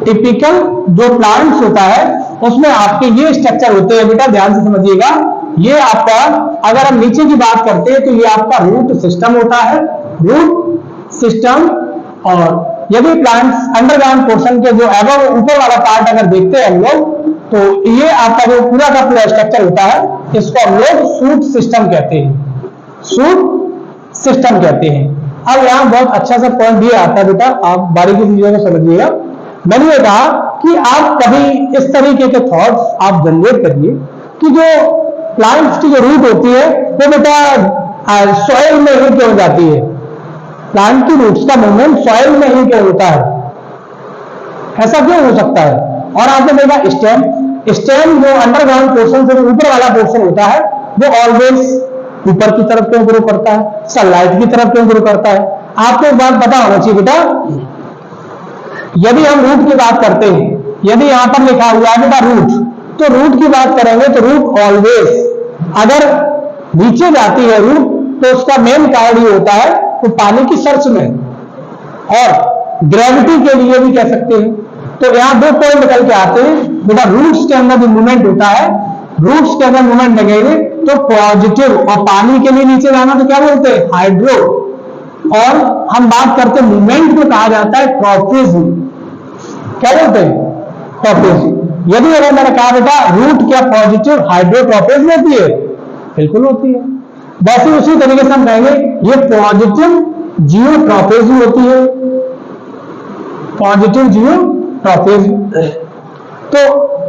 टिपिकल जो प्लांट्स होता है उसमें आपके ये स्ट्रक्चर होते हैं बेटा, ध्यान से समझिएगा। ये आपका, अगर हम नीचे की बात करते हैं तो ये आपका रूट सिस्टम होता है, रूट सिस्टम। और यदि प्लांट्स अंडरग्राउंड पोर्शन के जो एबव ऊपर वाला पार्ट अगर देखते हैं हम लोग, तो ये आपका जो पूरा का पूरा स्ट्रक्चर होता है, इसको हम लोग शूट सिस्टम कहते हैं, शूट सिस्टम कहते हैं। अब यहां बहुत अच्छा सा पॉइंट दिया आता है बेटा, आप बारीकी से चीजों को समझिएगा। मैंने ये कहा कि आप कभी इस तरीके के थॉट्स आप जनरेट करिए कि जो प्लांट्स की जो रूट होती है वो बेटा सॉइल में ही क्यों जाती है, प्लांट की रूट्स का मूवमेंट सॉइल में ही क्यों होता है, ऐसा क्यों हो सकता है। और आपने देखा स्टेम जो अंडरग्राउंड पोर्शन से ऊपर वाला पोर्शन होता है वो ऑलवेज ऊपर की तरफ क्यों ग्रो करता है, सनलाइट की तरफ क्यों ग्रो करता है। आपको एक बात पता होना चाहिए बेटा, यदि हम रूट की बात करते हैं, यदि यहां पर लिखा हुआ है बेटा रूट, तो रूट की बात करेंगे तो रूट ऑलवेज अगर नीचे जाती है रूट, तो उसका मेन कारण ये होता है वो पानी की सर्च में और ग्रेविटी के लिए भी कह सकते हैं। तो यहां दो पॉइंट निकल के आते हैं बेटा, रूट्स के अंदर जो मूवमेंट होता है, रूट्स के अंदर मूवमेंट लगेंगे तो पॉजिटिव, और पानी के लिए नीचे जाना तो क्या बोलते हैं, हाइड्रो। और हम बात करते हैं मूवमेंट को कहा जाता है ट्रॉफिज्म, क्या बोलते हैं, ट्रॉफिज्म। यदि अगर मैंने कहा बेटा रूट क्या पॉजिटिव हाइड्रोट्रॉफिज्म होती है, बिल्कुल होती है। वैसे उसी तरीके से हम कहेंगे ये पॉजिटिव जियोट्रॉफिज्म होती है, पॉजिटिव जियोट्रॉफिज्म। तो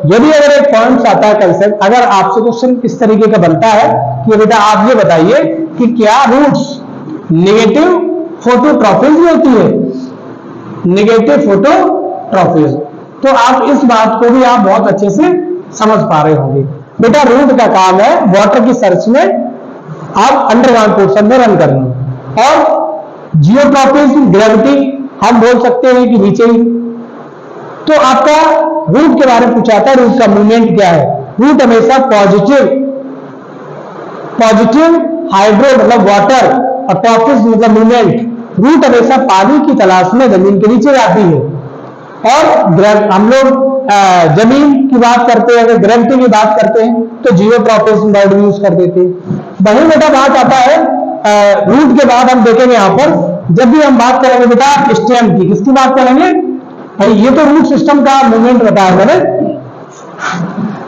यदि अगर एक पॉइंट आता है कंसेप्ट, अगर आपसे क्वेश्चन इस तरीके का बनता है कि बेटा आप ये बताइए कि क्या रूट्स नेगेटिव फोटोट्रॉफिज्म होती है, नेगेटिव फोटोट्रॉफिज्म, तो आप इस बात को भी आप बहुत अच्छे से समझ पा रहे होंगे। बेटा रूट का काम है वाटर की सर्च में आप अंडरग्राउंड पोर्शन में रन करना, और जियोट्रॉफिज्म ग्रेविटी हम बोल सकते हैं कि नीचे ही तो आपका रूट के बारे में पूछा था, रूट का मूवमेंट क्या है? रूट हमेशा पॉजिटिव हाइड्रो मतलब वाटर और टॉपिस मतलब मूवमेंट। रूट हमेशा पानी की तलाश में जमीन के नीचे जाती है। और हम लोग जमीन की बात करते हैं, अगर ग्रेविटी की बात करते हैं तो जियोट्रॉपिज्म वर्ड यूज कर देते हैं। वही बेटा बात आता है रूट के बाद हम देखेंगे यहां पर, जब भी हम बात करेंगे बेटा स्टेम की, किसकी बात करेंगे? ये तो रूट सिस्टम का मूवमेंट बताया मैंने,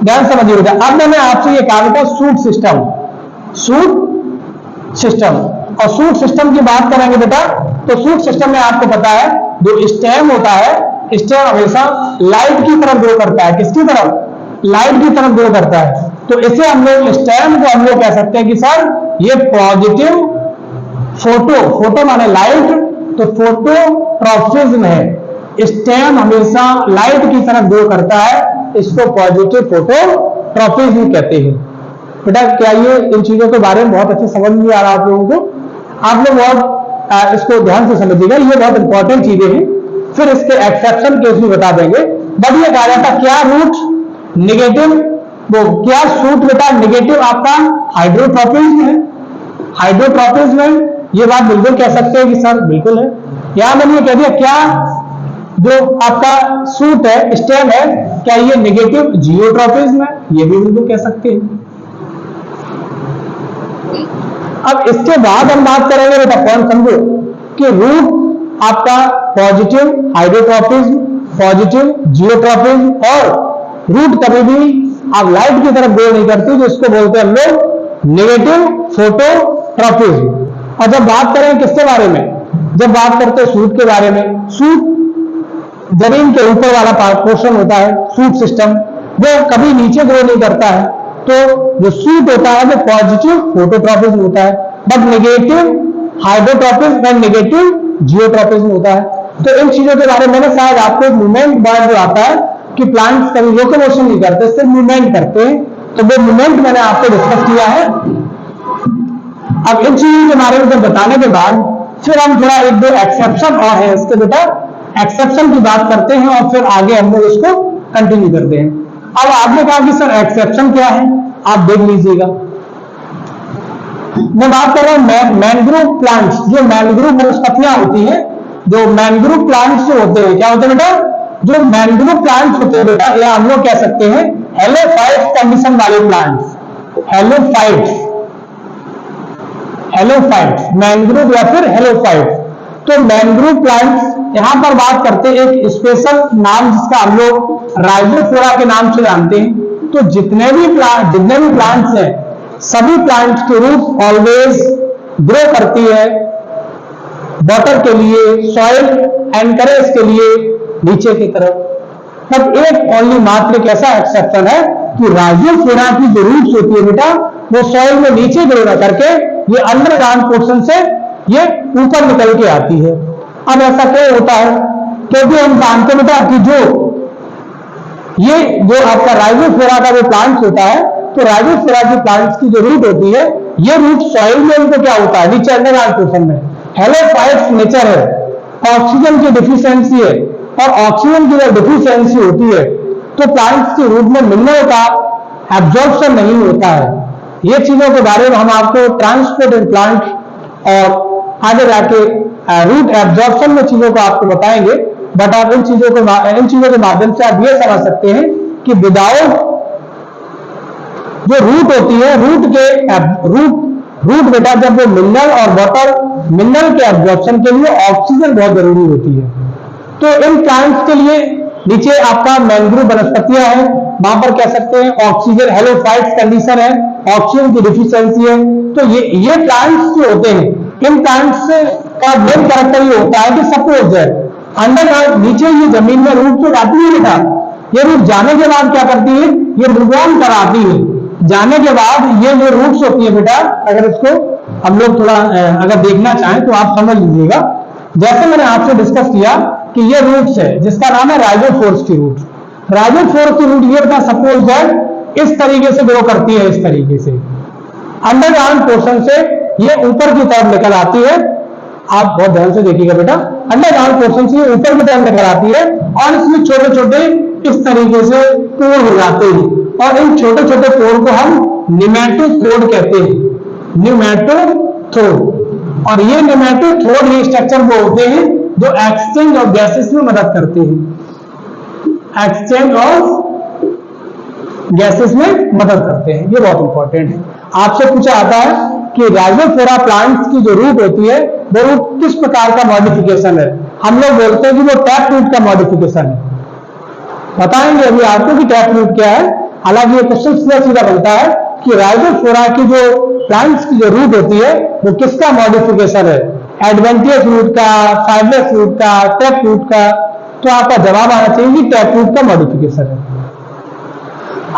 ध्यान समझिए बेटा। अब मैंने आपसे ये कहा बेटा सूट सिस्टम और सूट सिस्टम की बात करेंगे बेटा, तो सूट सिस्टम में आपको पता है जो स्टेम होता है, स्टेम हमेशा लाइट की तरफ ग्रो करता है। किसकी तरफ? लाइट की तरफ ग्रो करता है। तो इसे हम लोग स्टेम को हम लोग कह सकते हैं कि सर ये पॉजिटिव फोटो माने लाइट, तो फोटोट्रॉपिज्म है। स्टेम हमेशा लाइट की तरफ ग्रो करता है, इसको पॉजिटिव फोटोट्रॉपिज्म कहते हैं। बेटा क्या ये इन चीजों के बारे में बहुत अच्छे समझ में आ रहा है आप लोगों को? आप लोग बहुत इसको ध्यान से समझिएगा, ये बहुत इंपॉर्टेंट चीजें हैं। फिर इसके एक्सेप्शन केस भी बता देंगे। बट ये कहा जाता क्या रूट निगेटिव, वो क्या सूट बेटा निगेटिव आपका हाइड्रोट्रॉपिज्म है? हाइड्रोट्रॉपिज्म है, ये बात बिल्कुल कह सकते हैं कि सर बिल्कुल है। यहां मैंने ये कह दिया क्या जो आपका सूट है, स्टेम है, क्या ये निगेटिव जियोट्रॉपिज्म है? ये भी बिल्कुल कह सकते हैं। अब इसके बाद हम बात करेंगे बेटा, कौन समझो कि रूट आपका पॉजिटिव हाइड्रोट्रॉपिज्म, पॉजिटिव जियोट्रॉपिज्म, और रूट कभी भी आप लाइट की तरफ ग्रो नहीं करती, जो इसको बोलते हैं हम लोग निगेटिव फोटोट्रॉपिज्म। और जब बात करें किसके बारे में, जब बात करते हैं सूट के बारे में, सूट जमीन के ऊपर वाला पोर्शन होता है, सूट सिस्टम, वो कभी नीचे ग्रो नहीं करता है। तो जो सूट होता है वो पॉजिटिव फोटोट्रॉपिज्म होता है, but negative hydrotropism and negative geotropism होता है। तो इन चीजों के बारे में मैंने शायद आपको एक मूवमेंट वर्ड जो आता है कि प्लांट्स कभी लोकोमोशन नहीं करते, सिर्फ मूवमेंट करते हैं, तो वो मूवमेंट मैंने आपको डिस्कस किया है। अब इन चीजों के बारे में जब बताने के बाद फिर हम थोड़ा एक दो एक्सेप्शन और है इसके बेटा, एक्सेप्शन की बात करते हैं और फिर आगे हम लोग इसको कंटिन्यू करते हैं। अब आपने कहा कि सर एक्सेप्शन क्या है, आप देख लीजिएगा। मैं बात कर रहा हूं मैंग्रोव प्लांट्स, जो मैंग्रोव वनस्पतियां होती हैं, जो मैंग्रोव प्लांट्स जो होते हैं, क्या होते हैं बेटा? जो मैंग्रोव प्लांट्स होते हैं बेटा, या हम लोग कह सकते हैं हेलोफाइट्स कंडीशन वाले प्लांट्स, हेलोफाइट्स मैंग्रोव या फिर हेलोफाइट्स। तो मैंग्रोव प्लांट्स यहां पर बात करते हैं एक स्पेशल नाम जिसका हम लोग राइजोफोरा के नाम से जानते हैं। तो जितने भी प्लांट्स हैं, सभी प्लांट्स की रूट ऑलवेज ग्रो करती है वाटर के लिए, सॉइल एनकरेज के लिए नीचे की तरफ। तब एक ओनली मात्र एक ऐसा एक्सेप्शन है कि राइजोफोरा की जो रूट्स होती है बेटा, वो सॉइल में नीचे ग्रो न करके ये अंडरग्राउंड पोर्शन से ये ऊपर निकल के आती है। अब ऐसा क्यों होता है? क्योंकि हम जानते बेटा कि जो आपका राइजोफोरा का जो प्लांट्स होता है, तो राइजोफोरा की प्लांट्स की जो रूट होती है, ये रूट सॉइल में उनको क्या होता है, नीचे अंडरग्राउंड पोर्शन में। हेलोफाइट्स नेचर है, ऑक्सीजन की डिफिशियंसी है, और ऑक्सीजन की जब डिफिशियंसी होती है तो प्लांट्स की रूट में मिनरल का एब्जॉर्प्शन नहीं होता है। ये चीजों के बारे में हम आपको ट्रांसपोर्ट इन प्लांट और आगे जाके रूट एब्जॉर्प्शन में चीजों को आपको बताएंगे। बट आप इन चीजों के माध्यम से आप ये समझ सकते हैं कि विदाउट जो रूट होती है, रूट बेटा जब वो मिनरल और वाटर, मिनरल के एब्जॉर्प्शन के लिए ऑक्सीजन बहुत जरूरी होती है। तो इन प्लांट्स के लिए नीचे आपका मैंग्रोव वनस्पतियां हैं, वहां पर कह सकते हैं ऑक्सीजन हेलोफाइट्स कंडीशन है, ऑक्सीजन की डिफिशियंसी है। तो ये प्लांट्स जो होते हैं, इन प्लांट्स का मेन कैरेक्टर ये होता है कि सपोज है अंडरग्राउंड नीचे ये जमीन में रूट तो जाती है बेटा, ये रूट जाने के बाद क्या करती है, ये मूव ऑन कराती है। जाने के बाद ये जो रूट्स होती है बेटा, अगर इसको हम लोग थोड़ा अगर देखना चाहें तो आप समझ लीजिएगा। जैसे मैंने आपसे डिस्कस किया कि ये रूट्स है जिसका नाम है राइजोफोर्स की रूट। राइजोफोर्स की रूट ये बेटा सपोज है इस तरीके से ग्रो करती है, इस तरीके से अंडरग्राउंड पोर्शन से ये ऊपर की तरफ निकल आती है आप बहुत ध्यान से देखिएगा बेटा, अंडरग्राउंड पोर्शन से ऊपर की तरफ निकल आती है और इसमें छोटे छोटे इस तरीके से पोर हो जाते हैं और इन छोटे छोटे पोर को हम निमेटोथोड कहते हैं, निमेटोथोड। और ये निमेटोथोड ही स्ट्रक्चर वो होते हैं जो एक्सचेंज ऑफ गैसेस में मदद करते हैं, एक्सचेंज ऑफ गैसेस में मदद करते हैं। ये बहुत इंपॉर्टेंट है। आपसे पूछा आता है कि राइजोफोरा प्लांट्स की जो रूट होती है वो रूट किस प्रकार का मॉडिफिकेशन है। हम लोग बोलते हैं कि वो टैप रूट का मॉडिफिकेशन है। बताएंगे अभी आपको कि टैप रूट क्या है। हालांकि ये क्वेश्चन सीधा सीधा बनता है कि राइजोफोरा की जो प्लांट्स की जो रूट होती है वो किसका मॉडिफिकेशन है, एडवेंटियस रूट का, फाइबरस रूट का, टैप रूट का। तो आपका जवाब आना चाहिए कि टैप रूट का मॉडिफिकेशन है।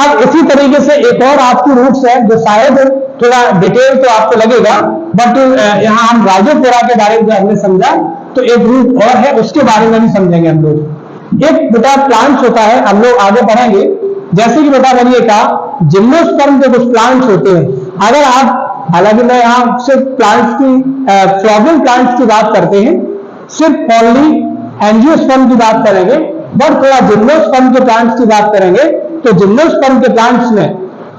अब इसी तरीके से एक और आपकी रूट्स है जो शायद थोड़ा डिटेल तो आपको लगेगा, बट यहाँ हम राइजोफोरा के बारे में हमने समझा तो एक रूट और है उसके बारे में भी समझेंगे हम लोग। एक बेटा प्लांट्स होता है, हम लोग आगे बढ़ेंगे। जैसे कि बेटा मैंने कहा जिम्नोस्पर्म के कुछ प्लांट्स होते हैं। अगर आप, हालांकि मैं यहाँ सिर्फ प्लांट्स की फ्लॉवरिंग प्लांट्स की बात करते हैं, सिर्फ ओनली एंजियोस्पर्म की बात करेंगे, बट थोड़ा जिम्नोस्पर्म के प्लांट्स की बात करेंगे तो जिम्नोस्पर्म के प्लांट्स में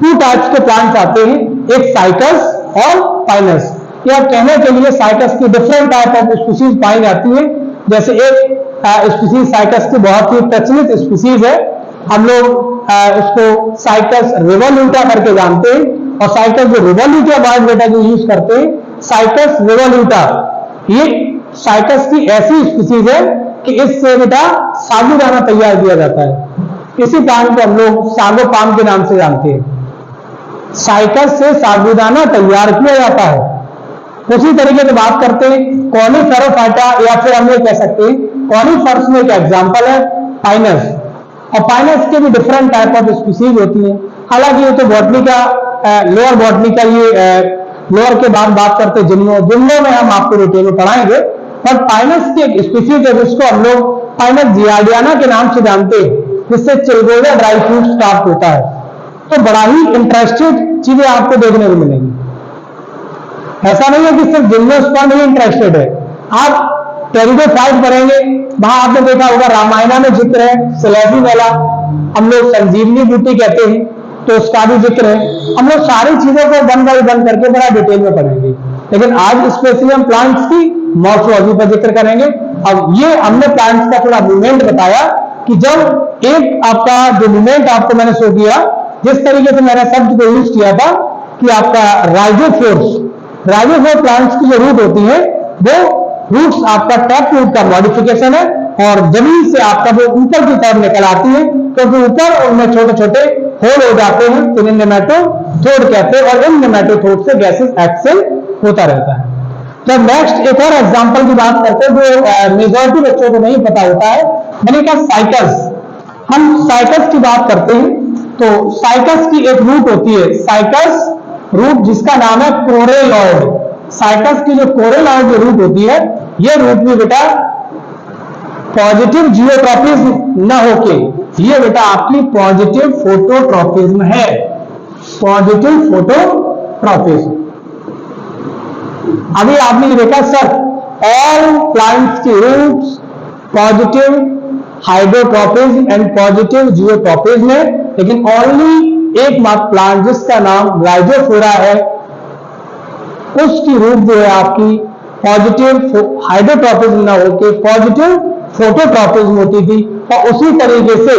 टू टाइप्स के प्लांट्स आते हैं, एक साइकस और पाइनस। या कहने के लिए साइकस की डिफरेंट टाइप ऑफ स्पीसीज पाई जाती है। जैसे एक स्पीसीज साइकस की बहुत ही प्रचलित स्पीसीज है, हम लोग उसको साइकस रिवोल्यूटा करके जानते हैं। और साइकस जो रिवोल्यूटा वर्ड बेटा जो यूज करते हैं, साइकस रिवोल्यूटा, ये साइकस की ऐसी स्पीसीज है कि इससे बेटा साबूदाना तैयार किया जाता है। इसी प्लांट को हम लोग सागो पाम के नाम से जानते हैं। साइकस से साबूदाना तैयार किया जाता है। उसी तरीके से बात करते हैं कॉनिफेरोफाइटा, या फिर हम ये कह सकते हैं कॉनिफर्स में एक एग्जांपल है पाइनस। और पाइनस के भी डिफरेंट टाइप ऑफ स्पीसीज होती है। हालांकि ये तो बॉटनी का लोअर बॉटनी का ये लोअर के बाद बात करते हैं जिम्नो में हम आपको डिटेल में पढ़ाएंगे। और पाइनस की एक स्पीसीज है जिसको हम लोग पाइनस जियार्डियाना के नाम से जानते हैं, जिससे चिलगोजा ड्राई फ्रूट स्टार्ट होता है। तो बड़ा ही इंटरेस्टेड चीजें आपको देखने को मिलेंगी। ऐसा नहीं है कि सिर्फ जिम्नोस्पर्म ही इंटरेस्टेड है। आप टेरिडोफाइट पढ़ेंगे, वहां आपने देखा होगा रामायणा में जिक्र है सिलेबी मेला, हम लोग संजीवनी बूटी कहते हैं तो उसका भी जिक्र है। हम लोग सारी चीजों को वन बाई वन करके बड़ा डिटेल में पढ़ेंगे, लेकिन आज स्पेशली हम प्लांट्स की मॉर्फोलॉजी पर जिक्र करेंगे। अब ये हमने प्लांट्स का थोड़ा मूवमेंट बताया कि जब एक आपका जो मूवमेंट आपको मैंने शो किया, जिस तरीके से मैंने शब्द को यूज किया था कि आपका राइजोफोर्स, राइजोफोर प्लांट्स की जो रूट होती है वो रूट्स आपका टैप रूट का मॉडिफिकेशन है और जमीन से आपका वो ऊपर की तरफ निकल आती है, क्योंकि ऊपर उनमें छोटे छोटे होल हो जाते हैं, तो इन्हें नेमेटोथोड कहते हैं और इन नेमेटोथोड से गैसेस एक्सहेल होता रहता है। तो नेक्स्ट एक और एग्जांपल की बात करते हैं जो मेजॉरिटी बच्चों को नहीं पता होता है। मैंने कहा साइकस। हम साइकस की बात करते हैं तो साइकस की एक रूट होती है, साइकस रूट जिसका नाम है कोरेलॉइड। साइकस की जो कोरेलॉइड जो रूट होती है, ये रूट भी बेटा पॉजिटिव जियोट्रॉपिज्म न होके ये बेटा आपकी पॉजिटिव फोटोट्रॉपिज्म है, पॉजिटिव फोटोट्रॉपिज्म। अभी आपने देखा सर ऑल प्लांट्स की roots positive hydrotropism and positive geotropism है, लेकिन ओनली एक मात्र प्लांट जिसका नाम राइजोफोरा है उसकी रूट जो है आपकी पॉजिटिव हाइड्रोट्रॉपिज्म ना होकर पॉजिटिव फोटोट्रॉपिज्म होती थी। और उसी तरीके से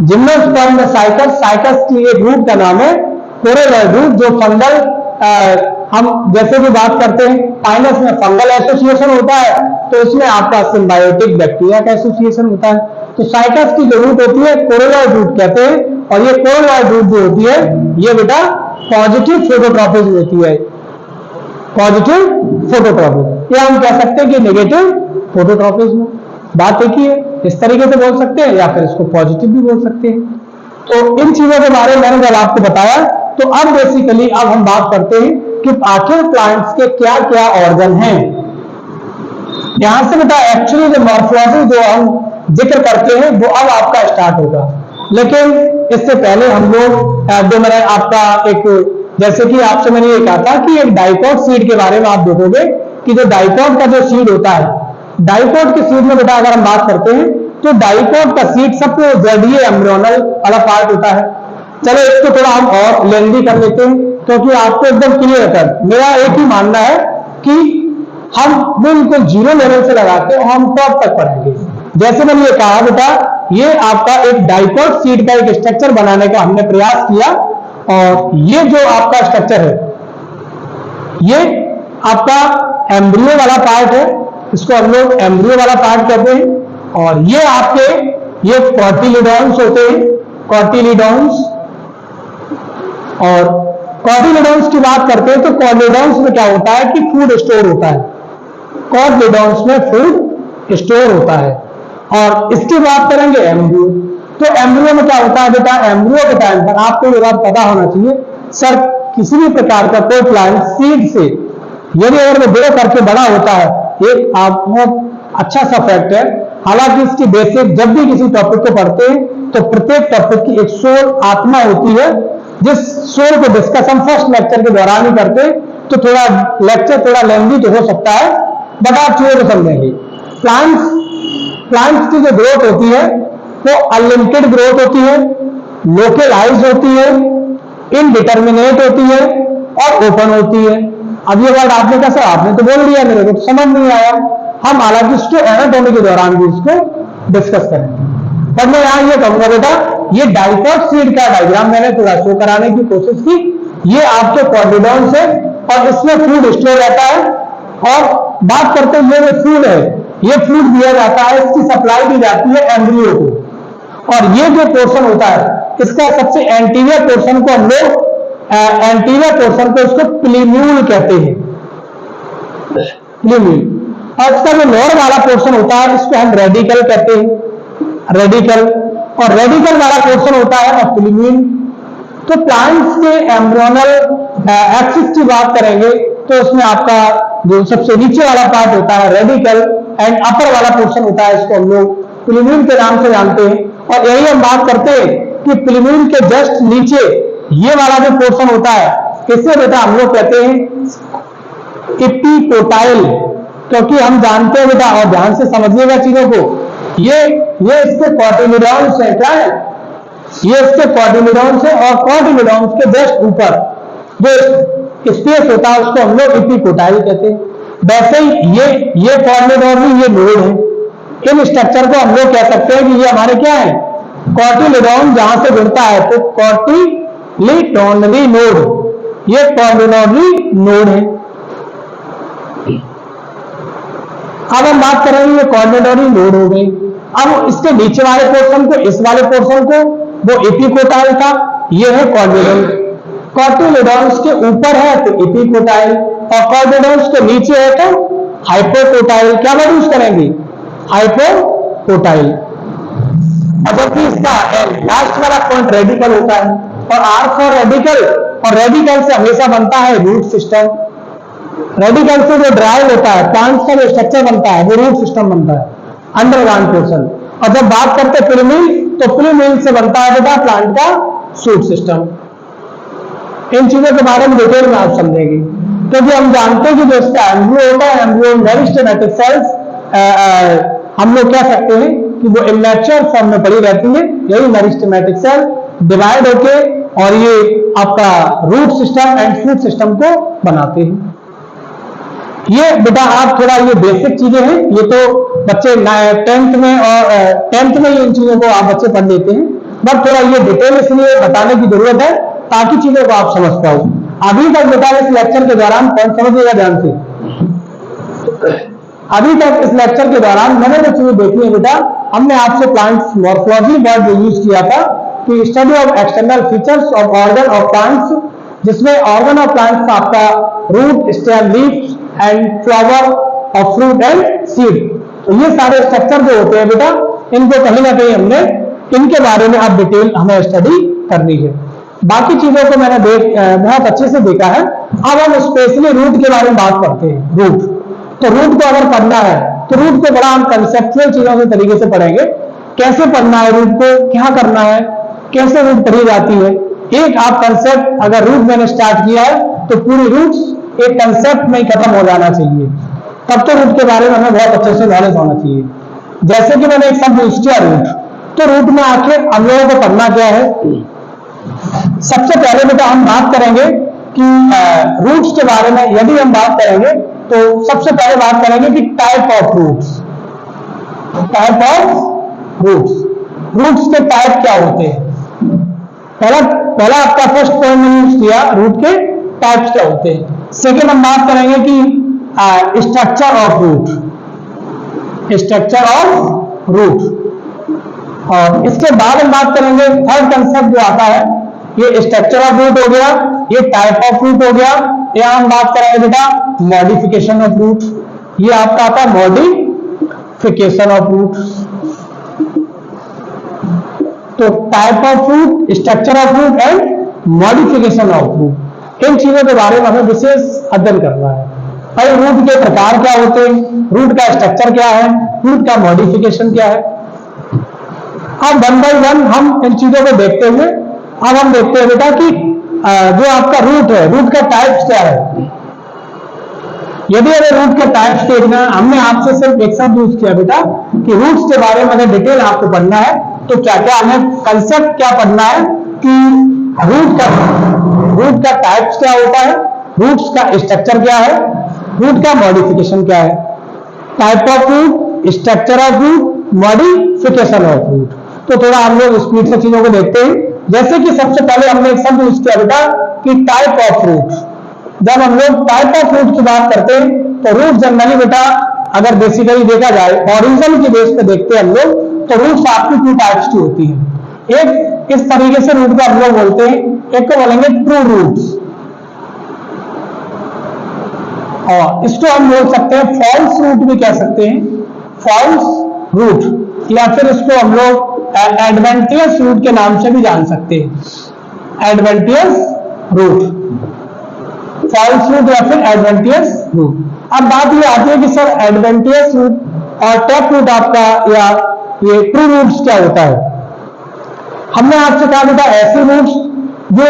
जिम्नोस्पर्म में साइकस की एक रूट का नाम है कोरेलॉइड रूट, जो फंगल हम जैसे भी बात करते हैं पाइनस में फंगल एसोसिएशन होता है तो इसमें आपका सिम्बायोटिक बैक्टीरिया का एसोसिएशन होता है। तो साइकस की जो रूट होती है कोरेलॉइड रूट कहते हैं, और ये कोरेलॉइड रूट जो होती है ये बेटा पॉजिटिव फोटोट्रॉपिज्म होती है, पॉजिटिव फोटोट्रॉपिज्म। या हम कह सकते हैं कि नेगेटिव फोटोट्रॉपिज्म। बात एक ही है, इस तरीके से बोल सकते हैं या फिर इसको पॉजिटिव भी बोल सकते हैं। तो इन चीजों के बारे में मैंने जब आपको बताया, तो अब बेसिकली अब हम बात करते हैं कि आखिर प्लांट्स के क्या क्या ऑर्गन हैं। यहां से बेटा एक्चुअली जो मॉर्फोलॉजी जो हम जिक्र करते हैं वो अब आपका स्टार्ट होगा, लेकिन इससे पहले हम लोग जो मैंने आपका एक, जैसे कि आपसे मैंने ये कहा था कि एक डाइकोट सीड के बारे में आप देखोगे कि जो डाइकोट का जो सीड होता है, डाइकोट के सीड में बेटा अगर हम बात करते हैं तो डाइकोट का सीड सबसे जड़ीय एम्ब्रियोनल वाला पार्ट होता है। चलो इसको थोड़ा हम और लेंदी कर लेते हैं क्योंकि आपको एकदम क्लियर कर, मेरा एक ही मानना है कि हम बिल्कुल जीरो लेवल से लगाते हैं हम टॉप तक पढ़ेंगे। जैसे मैंने ये कहा बेटा, ये आपका एक डाइकोट सीड का एक स्ट्रक्चर बनाने का हमने प्रयास किया और ये जो आपका स्ट्रक्चर है ये आपका एम्ब्रियो वाला पार्ट है, इसको हम लोग एम्ब्रियो वाला पार्ट कहते हैं। और ये आपके ये कॉटिलिडॉन्स होते हैं, कॉटिलिडॉन्स। और कॉटिलिडॉन्स की बात करते हैं तो कॉटिलिडॉन्स में क्या होता है कि फूड स्टोर होता है, कॉटिलिडॉन्स में फूड स्टोर होता है। और इसकी बात करेंगे एम्ब्रियो, तो एम्ब्रियो में क्या होता है बेटा, एम्ब्रियो के टाइम पर आपको ये बात पता होना चाहिए सर, किसी भी प्रकार का कोई प्लांट सीड से यदि अगर वो ग्रो करके बड़ा होता है, एक आप बहुत अच्छा सा फैक्ट है। हालांकि इसकी बेसिक जब भी किसी टॉपिक को पढ़ते हैं तो प्रत्येक टॉपिक की एक सोल आत्मा होती है, जिस सोल को डिस्कस हम फर्स्ट लेक्चर के दौरान ही करते हैं, तो थोड़ा लेक्चर थोड़ा लेंदी तो हो सकता है बट आप चीजों को समझेंगे। प्लांट्स की जो ग्रोथ होती है वो अनलिमिटेड ग्रोथ होती है, लोकलाइज होती है, इनडिटर्मिनेट होती है और ओपन होती है। अब ये वर्ड आपने कैसा, आपने तो बोल दिया, मेरे को तो समझ नहीं आया। हम हालांकि इसको एनाटॉमी के दौरान भी इसको डिस्कस करेंगे। पर मैं यहां ये कहूंगा बेटा, ये डाइकोट सीड का डायग्राम मैंने थोड़ा शो कराने की कोशिश की। ये आपके कॉटिलिडॉन्स है और इसमें फूड स्टोर रहता है। और बात करते हैं ये फूड है, ये फूड दिया जाता है, इसकी सप्लाई दी जाती है एम्ब्रियो को। और ये जो पोर्शन होता है इसका सबसे एंटीरियर पोर्शन को हम लोग एंटीरियर पोर्शन को इसको प्लीम्यूल कहते हैं, प्लीम्यूल। और इसका जो लोअर वाला पोर्शन होता है इसको हम रेडिकल कहते हैं, रेडिकल। और रेडिकल वाला पोर्शन होता है प्लीम्यूल। तो प्लांट्स के एम्ब्रियोनल एक्सिस की बात करेंगे तो उसमें आपका जो सबसे नीचे वाला पार्ट होता है रेडिकल एंड अपर वाला पोर्शन होता है, इसको हम लोग प्लीम्यूल के नाम से जानते हैं। और यही हम बात करते हैं कि प्लीम्यूल के जस्ट नीचे ये वाला जो पोर्शन होता है इसे बेटा हम लोग कहते हैं एपिकोटाइल, क्योंकि हम जानते हैं बेटा, और ध्यान से समझिएगा चीजों को, ये इसके कॉटिलिडॉन्स है, क्या है, ये इसके कॉटिलिडॉन्स है। और कॉटिलिडॉन्स के जस्ट ऊपर जो स्पेस होता है उसको हम लोग एपिकोटाइल कहते हैं। वैसे ही ये कॉटिलिडॉन ये नोड है, इन स्ट्रक्चर को हम लोग कह सकते हैं कि ये हमारे क्या है, कॉटिलिडॉन जहां से जुड़ता है तो कॉटिलिडॉनरी नोड, ये कॉटिलिडॉनरी नोड है। अब हम बात करेंगे ये कॉटिलिडॉनरी नोड हो गई। अब इसके नीचे वाले पोर्शन को, इस वाले पोर्शन को, वो एपिकोटाइल था, ये है कॉटिलिडॉन। कॉटिलिडॉन्स के ऊपर है तो एपिकोटाइल और कॉटिलिडॉन्स के नीचे है तो हाइपोकोटाइल। क्या वर्ड यूज करेंगे, हाइपोकोटाइल। अब जबकि इसका लास्ट वाला पॉइंट रेडिकल होता है और आर फॉर रेडिकल, और रेडिकल से हमेशा बनता है रूट सिस्टम। रेडिकल से जो ड्राइव होता है प्लांट्स का जो स्ट्रक्चर बनता है वो रूट सिस्टम बनता है, अंडरग्राउंड पोर्शन। और जब बात करते हैं प्लीम्यूल तो प्लीम्यूल से बनता है बेटा प्लांट का शूट सिस्टम। इन चीजों के बारे में डिटेल में आप समझेंगे क्योंकि हम जानते हैं कि जो इसका एम्ब्रियो होता है, एम्ब्रियो मेरिस्टेमेटिक सेल्स हम लोग कह सकते हैं कि वो इमैच्योर फॉर्म में पड़ी रहती है। यही मेरिस्टेमेटिक सेल डिवाइड होके और ये आपका root system and shoot system को बनाते हैं। ये बेटा आप थोड़ा ये बेसिक चीजें हैं, ये तो बच्चे 10th में और 10th में इन चीजों को आप बच्चे पढ़ लेते हैं, बट थोड़ा ये डिटेल इसलिए बताने की जरूरत है ताकि चीजों को आप समझ पाओ। अभी तक बेटा इस लेक्चर के दौरान कौन समझिएगा ध्यान से, अभी तक इस लेक्चर के दौरान मैंने जो चीजें देखी है बेटा, हमने आपसे प्लांट्स मॉर्फोलॉजी वर्ड यूज किया था कि study of external features of organ of plants, जिसमें ऑर्गन ऑफ प्लांट्स आपका root, stem, leaves and flower of fruit and seed. तो ये सारे स्ट्रक्चर जो होते हैं बेटा, इनको कहीं ना कहीं हमने इनके बारे में अब डिटेल हमें स्टडी करनी है। बाकी चीजों को मैंने बहुत अच्छे से देखा है। अब हम स्पेशली रूट के बारे में बात करते हैं। रूट, तो रूट को अगर पढ़ना है तो रूट को बड़ा हम कंसेप्चुअल चीजों के तरीके से पढ़ेंगे। कैसे पढ़ना है रूट को, क्या करना है, कैसे रूट पढ़ी जाती है। एक आप कंसेप्ट, अगर रूट मैंने स्टार्ट किया है तो पूरी रूट्स एक कंसेप्ट में खत्म हो जाना चाहिए। तब तो रूट के बारे में हमें बहुत अच्छे से नॉलेज होना चाहिए। जैसे कि मैंने एक शब्द यूज किया रूट, तो रूट में आखिर हम लोगों को पढ़ना क्या है। सबसे पहले बेटा हम बात करेंगे कि रूट्स के बारे में यदि हम बात करेंगे तो सबसे पहले बात करेंगे कि type of roots. Type of roots, roots के टाइप क्या होते हैं। पहला आपका फर्स्ट पॉइंट मैंने यूज किया रूट के टाइप्स क्या होते हैं। सेकेंड हम बात करेंगे कि structure of root, structure of root, और इसके बाद हम बात करेंगे थर्ड कंसेप्ट जो आता है, ये स्ट्रक्चर ऑफ रूट हो गया, ये टाइप ऑफ रूट हो गया। यहां हम बात करेंगे बेटा मॉडिफिकेशन ऑफ रूट, ये आपका आता है मॉडिफिकेशन ऑफ रूट। तो type of root, structure of root and modification of root, इन चीजों के बारे में हमें विशेष अध्ययन करना है। भाई रूट के प्रकार क्या होते हैं, रूट का स्ट्रक्चर क्या है, रूट का मॉडिफिकेशन क्या है। अब वन बाय वन हम इन चीजों को देखते हुए अब हम देखते हैं बेटा कि जो आपका रूट है, रूट का टाइप्स क्या है। यदि हमें रूट के टाइप्स देखना, हमने आपसे सिर्फ एक शब्द यूज किया बेटा कि रूट्स के बारे में अगर डिटेल आपको पढ़ना है तो क्या क्या हमें कंसेप्ट क्या पढ़ना है कि रूट का टाइप्स क्या होता है, रूट्स का स्ट्रक्चर क्या है, रूट का मॉडिफिकेशन क्या है। Type of root, structure of root, modification of root. तो थोड़ा हम लोग स्पीड से चीजों को देखते हैं। जैसे कि सबसे पहले हमने एक शब्द यूज किया बेटा कि टाइप ऑफ रूट। जब हम लोग टाइप ऑफ रूट की बात करते हैं तो रूट जनरली बेटा अगर बेसिकली देखा जाए ओरिजिन की बेस पे देखते हैं हम लोग, तो रूट्स आपकी टू टाइप्स की होती है। एक इस तरीके से रूट को हम लोग बोलते हैं, एक को बोलेंगे ट्रू रूट्स, और इसको हम बोल सकते हैं फॉल्स रूट भी कह सकते हैं, फॉल्स रूट, या फिर इसको हम लोग एडवेंटियस रूट के नाम से भी जान सकते हैं, एडवेंटियस रूट, फॉल्स रूट या फिर एडवेंटियस रूट। अब बात ये आती है कि सर एडवेंटियस रूट और टैप रूट आपका या ये ट्रू रूट्स क्या होता है। हमने आपसे कहा बेटा ऐसे रूट्स जो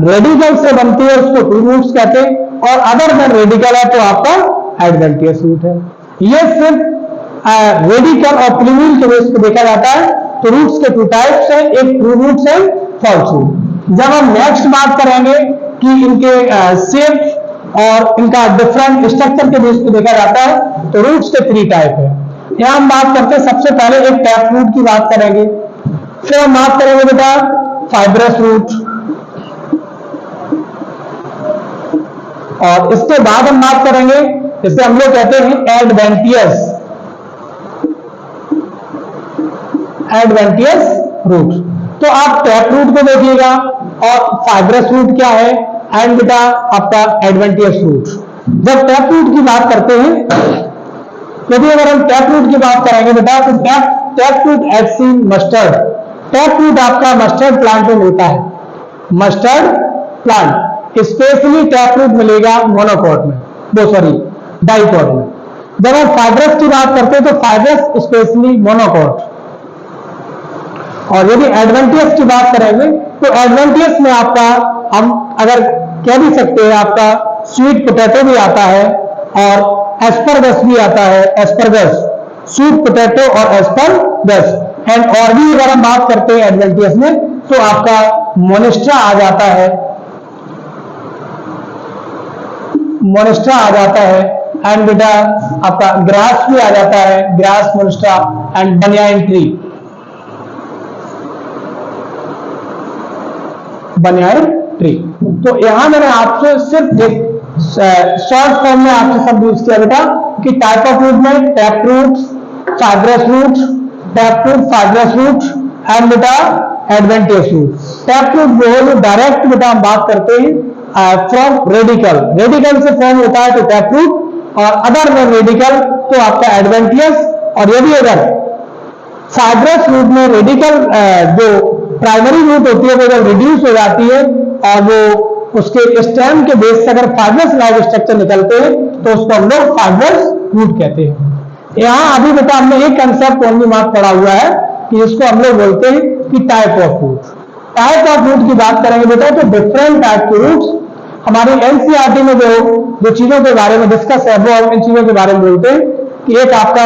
रेडिकल से बनती है उसको ट्रू रूट्स कहते हैं, और अदर देन रेडिकल है तो आपका एडवेंटियस रूट है। ये सिर्फ रेडिकल और प्लूरल के बेस पे देखा जाता है। तो रूट्स के टू टाइप्स है, एक ट्रू रूट्स है, फॉल्स रूट। जब हम नेक्स्ट बात करेंगे कि इनके शेप और इनका डिफरेंट स्ट्रक्चर के बेस पे देखा जाता है तो रूट्स के थ्री टाइप है। यहां हम बात करते हैं सबसे पहले एक टैप रूट की बात करेंगे, फिर हम बात करेंगे बेटा फाइब्रस रूट, और इसके बाद हम बात करेंगे जिसे हम लोग कहते हैं एडवेंटियस, एडवेंटियस रूट। तो आप टैप रूट को देखिएगा और फाइब्रस रूट क्या है एंड बेटा आपका एडवेंटियस रूट। जब टैप रूट की बात करते हैं, यदि अगर हम टैप रूट की बात करेंगे बेटा तो tap root as seen mustard, tap root आपका मस्टर्ड प्लांट में मिलता है, mustard plant, especially tap root मिलेगा मोनोकॉट में, डाइकॉट में। जब हम फाइब्रस की बात करते हैं तो फाइब्रस स्पेशली मोनोकॉट, और यदि एडवेंटियस की बात करेंगे तो एडवेंटियस में आपका हम अगर कह भी सकते हैं आपका स्वीट पोटैटो भी आता है और एस्परगस भी आता है, एस्परगस, स्वीट पोटैटो और एस्परगस। एंड और भी अगर हम बात करते हैं एडवेंटियस में तो आपका मोनेस्ट्रा आ जाता है, मोनेस्ट्रा आ जाता है, एंड बेटा आपका ग्रास भी आ जाता है, ग्रास, मोनेस्ट्रा एंड बनियाइन ट्री, बनियाइन ट्री। तो यहां मैंने आपसे सिर्फ एक शॉर्ट फॉर्म में आपसे शब्द यूज किया बेटा कि टाइप ऑफ रूट में tap root, fibrous root, tap root, fibrous root and बेटा एडवेंटियस रूट। टैप रूट जो है वो डायरेक्ट बेटा हम बात करते हैं फ्रॉम रेडिकल, रेडिकल से फॉर्म होता है तो टैप रूट, और अदर में रेडिकल तो आपका एडवेंटियस। और यदि अगर फाइब्रस रूट में रेडिकल जो प्राइमरी रूट होती है वो जब रिड्यूस हो जाती है और वो उसके स्टेम के बेस से अगर फाइब्रस लाइक स्ट्रक्चर निकलते हैं तो उसको हम लोग फाइब्रस रूट कहते हैं। यहां अभी बेटा हमने एक कंसेप्ट ओनली मार्क पढ़ा हुआ है कि इसको हम लोग बोलते हैं कि type of root. Type of root की बात करेंगे बेटा तो डिफरेंट टाइप के रूट्स हमारी एनसीईआरटी में जो चीजों के बारे में डिस्कस है वो हम इन चीजों के बारे में बोलते हैं कि एक आपका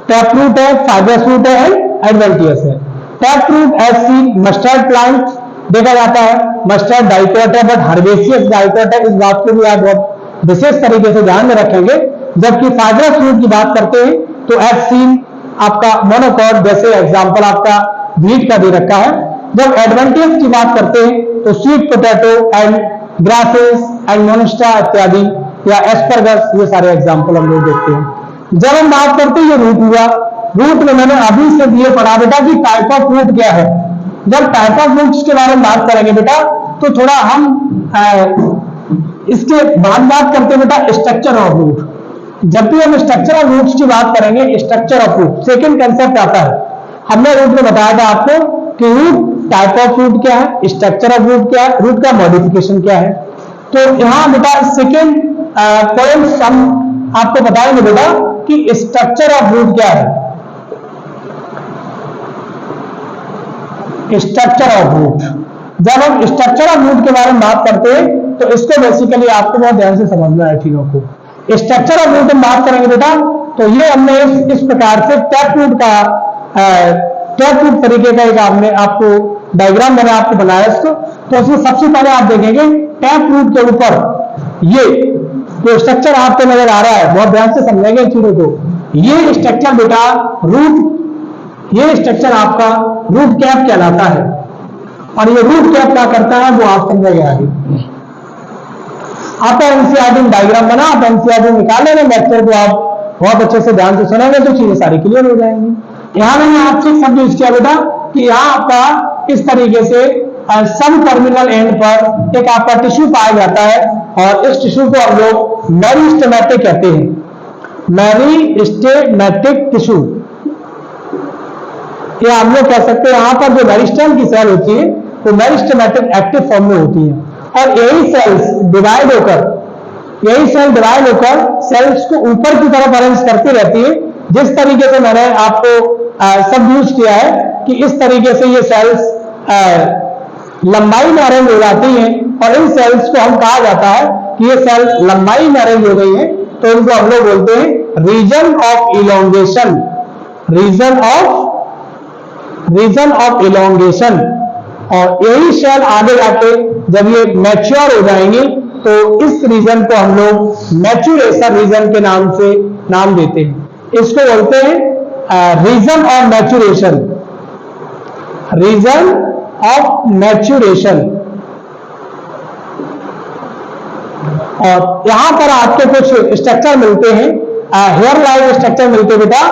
टैप रूट है, फाइब्रस रूट है, एडवेंटियस है। Tap root as seen mustard plant देखा जाता है, मस्टर्ड डाइकोट है बट हर्बेसियस डाइकोट है, इस बात को भी आप बहुत विशेष तरीके से ध्यान में रखेंगे। जबकि फाइब्रस रूट की बात करते हैं तो एज सीन आपका मोनोकॉट, जैसे एग्जांपल आपका व्हीट का दे रखा है। जब एडवेंटियस की बात करते हैं तो sweet potato and grasses and मोनिस्टा इत्यादि या एस्परगस, ये सारे एग्जांपल हम लोग देखते हैं। जब हम बात करते हैं ये रूट हुआ, रूट में मैंने अभी से ये पढ़ा बेटा कि टाइप ऑफ रूट क्या है। जब टाइप ऑफ रूट्स के बारे में बात करेंगे बेटा तो थोड़ा हम इसके बाद बात करते हैं बेटा स्ट्रक्चर ऑफ रूट। जब भी हम स्ट्रक्चर ऑफ रूट्स की बात करेंगे, structure of root second concept आता है। हमने रूट में बताया था आपको कि रूट टाइप ऑफ रूट क्या है, स्ट्रक्चर ऑफ रूट क्या है, रूट का मॉडिफिकेशन क्या है। तो यहां बेटा सेकंड पॉइंट हम आपको बताएंगे बेटा कि स्ट्रक्चर ऑफ रूट क्या है। स्ट्रक्चर ऑफ रूट, जब हम स्ट्रक्चर ऑफ रूट के बारे में बात करते हैं तो इसको बेसिकली आपको बहुत ध्यान से समझना है चीजों को। स्ट्रक्चर ऑफ रूट हम बात करेंगे बेटा तो ये हमने इस प्रकार से टैप रूट का टैप रूट तरीके का एक आपने आपको डायग्राम मैंने आपको बनाया इसको। तो इसमें सबसे पहले आप देखेंगे टैप रूट के ऊपर ये जो स्ट्रक्चर आपको नजर आ रहा है, बहुत ध्यान से समझेंगे इन चीजों को। ये स्ट्रक्चर बेटा रूट, ये स्ट्रक्चर आपका रूट कैप कहलाता है और ये रूट कैप क्या करता है वो आप समझेंगे आगे। आपका एनसीईआरटी डायग्राम बना, आप एनसीईआरटी निकाल लेंगे, लेक्चर को आप बहुत अच्छे से ध्यान से सुनेंगे तो चीजें सारी क्लियर हो जाएंगी। यहां मैंने आपसे एक शब्द यूज किया बेटा कि यहां आपका इस तरीके से सब टर्मिनल एंड पर एक आपका टिश्यू पाया जाता है और इस टिश्यू को हम लोग मेरिस्टेमेटिक कहते हैं। मेरिस्टेमेटिक टिश्यू, ये हम लोग कह सकते हैं। यहां पर जो मेरिस्टेम की सेल होती है वो मेरिस्टेमेटिक एक्टिव फॉर्म में होती है और यही सेल्स डिवाइड होकर सेल्स को ऊपर की तरफ अरेंज करती रहती है। जिस तरीके से मैंने आपको सब यूज किया है कि इस तरीके से ये सेल्स लंबाई में अरेंज हो जाती हैं और इन सेल्स को हम कहा जाता है कि ये सेल लंबाई में अरेंज हो गई है तो इनको हम लोग बोलते हैं region of elongation. Region of elongation. और यही सेल आगे जाके जब ये मैच्योर हो जाएंगे तो इस रीजन को हम लोग मैच्योरेशन रीजन के नाम से नाम देते हैं। इसको बोलते हैं region of maturation. Region of maturation. और यहां पर आपको कुछ स्ट्रक्चर मिलते हैं, हेयर लाइक स्ट्रक्चर मिलते हैं बेटा,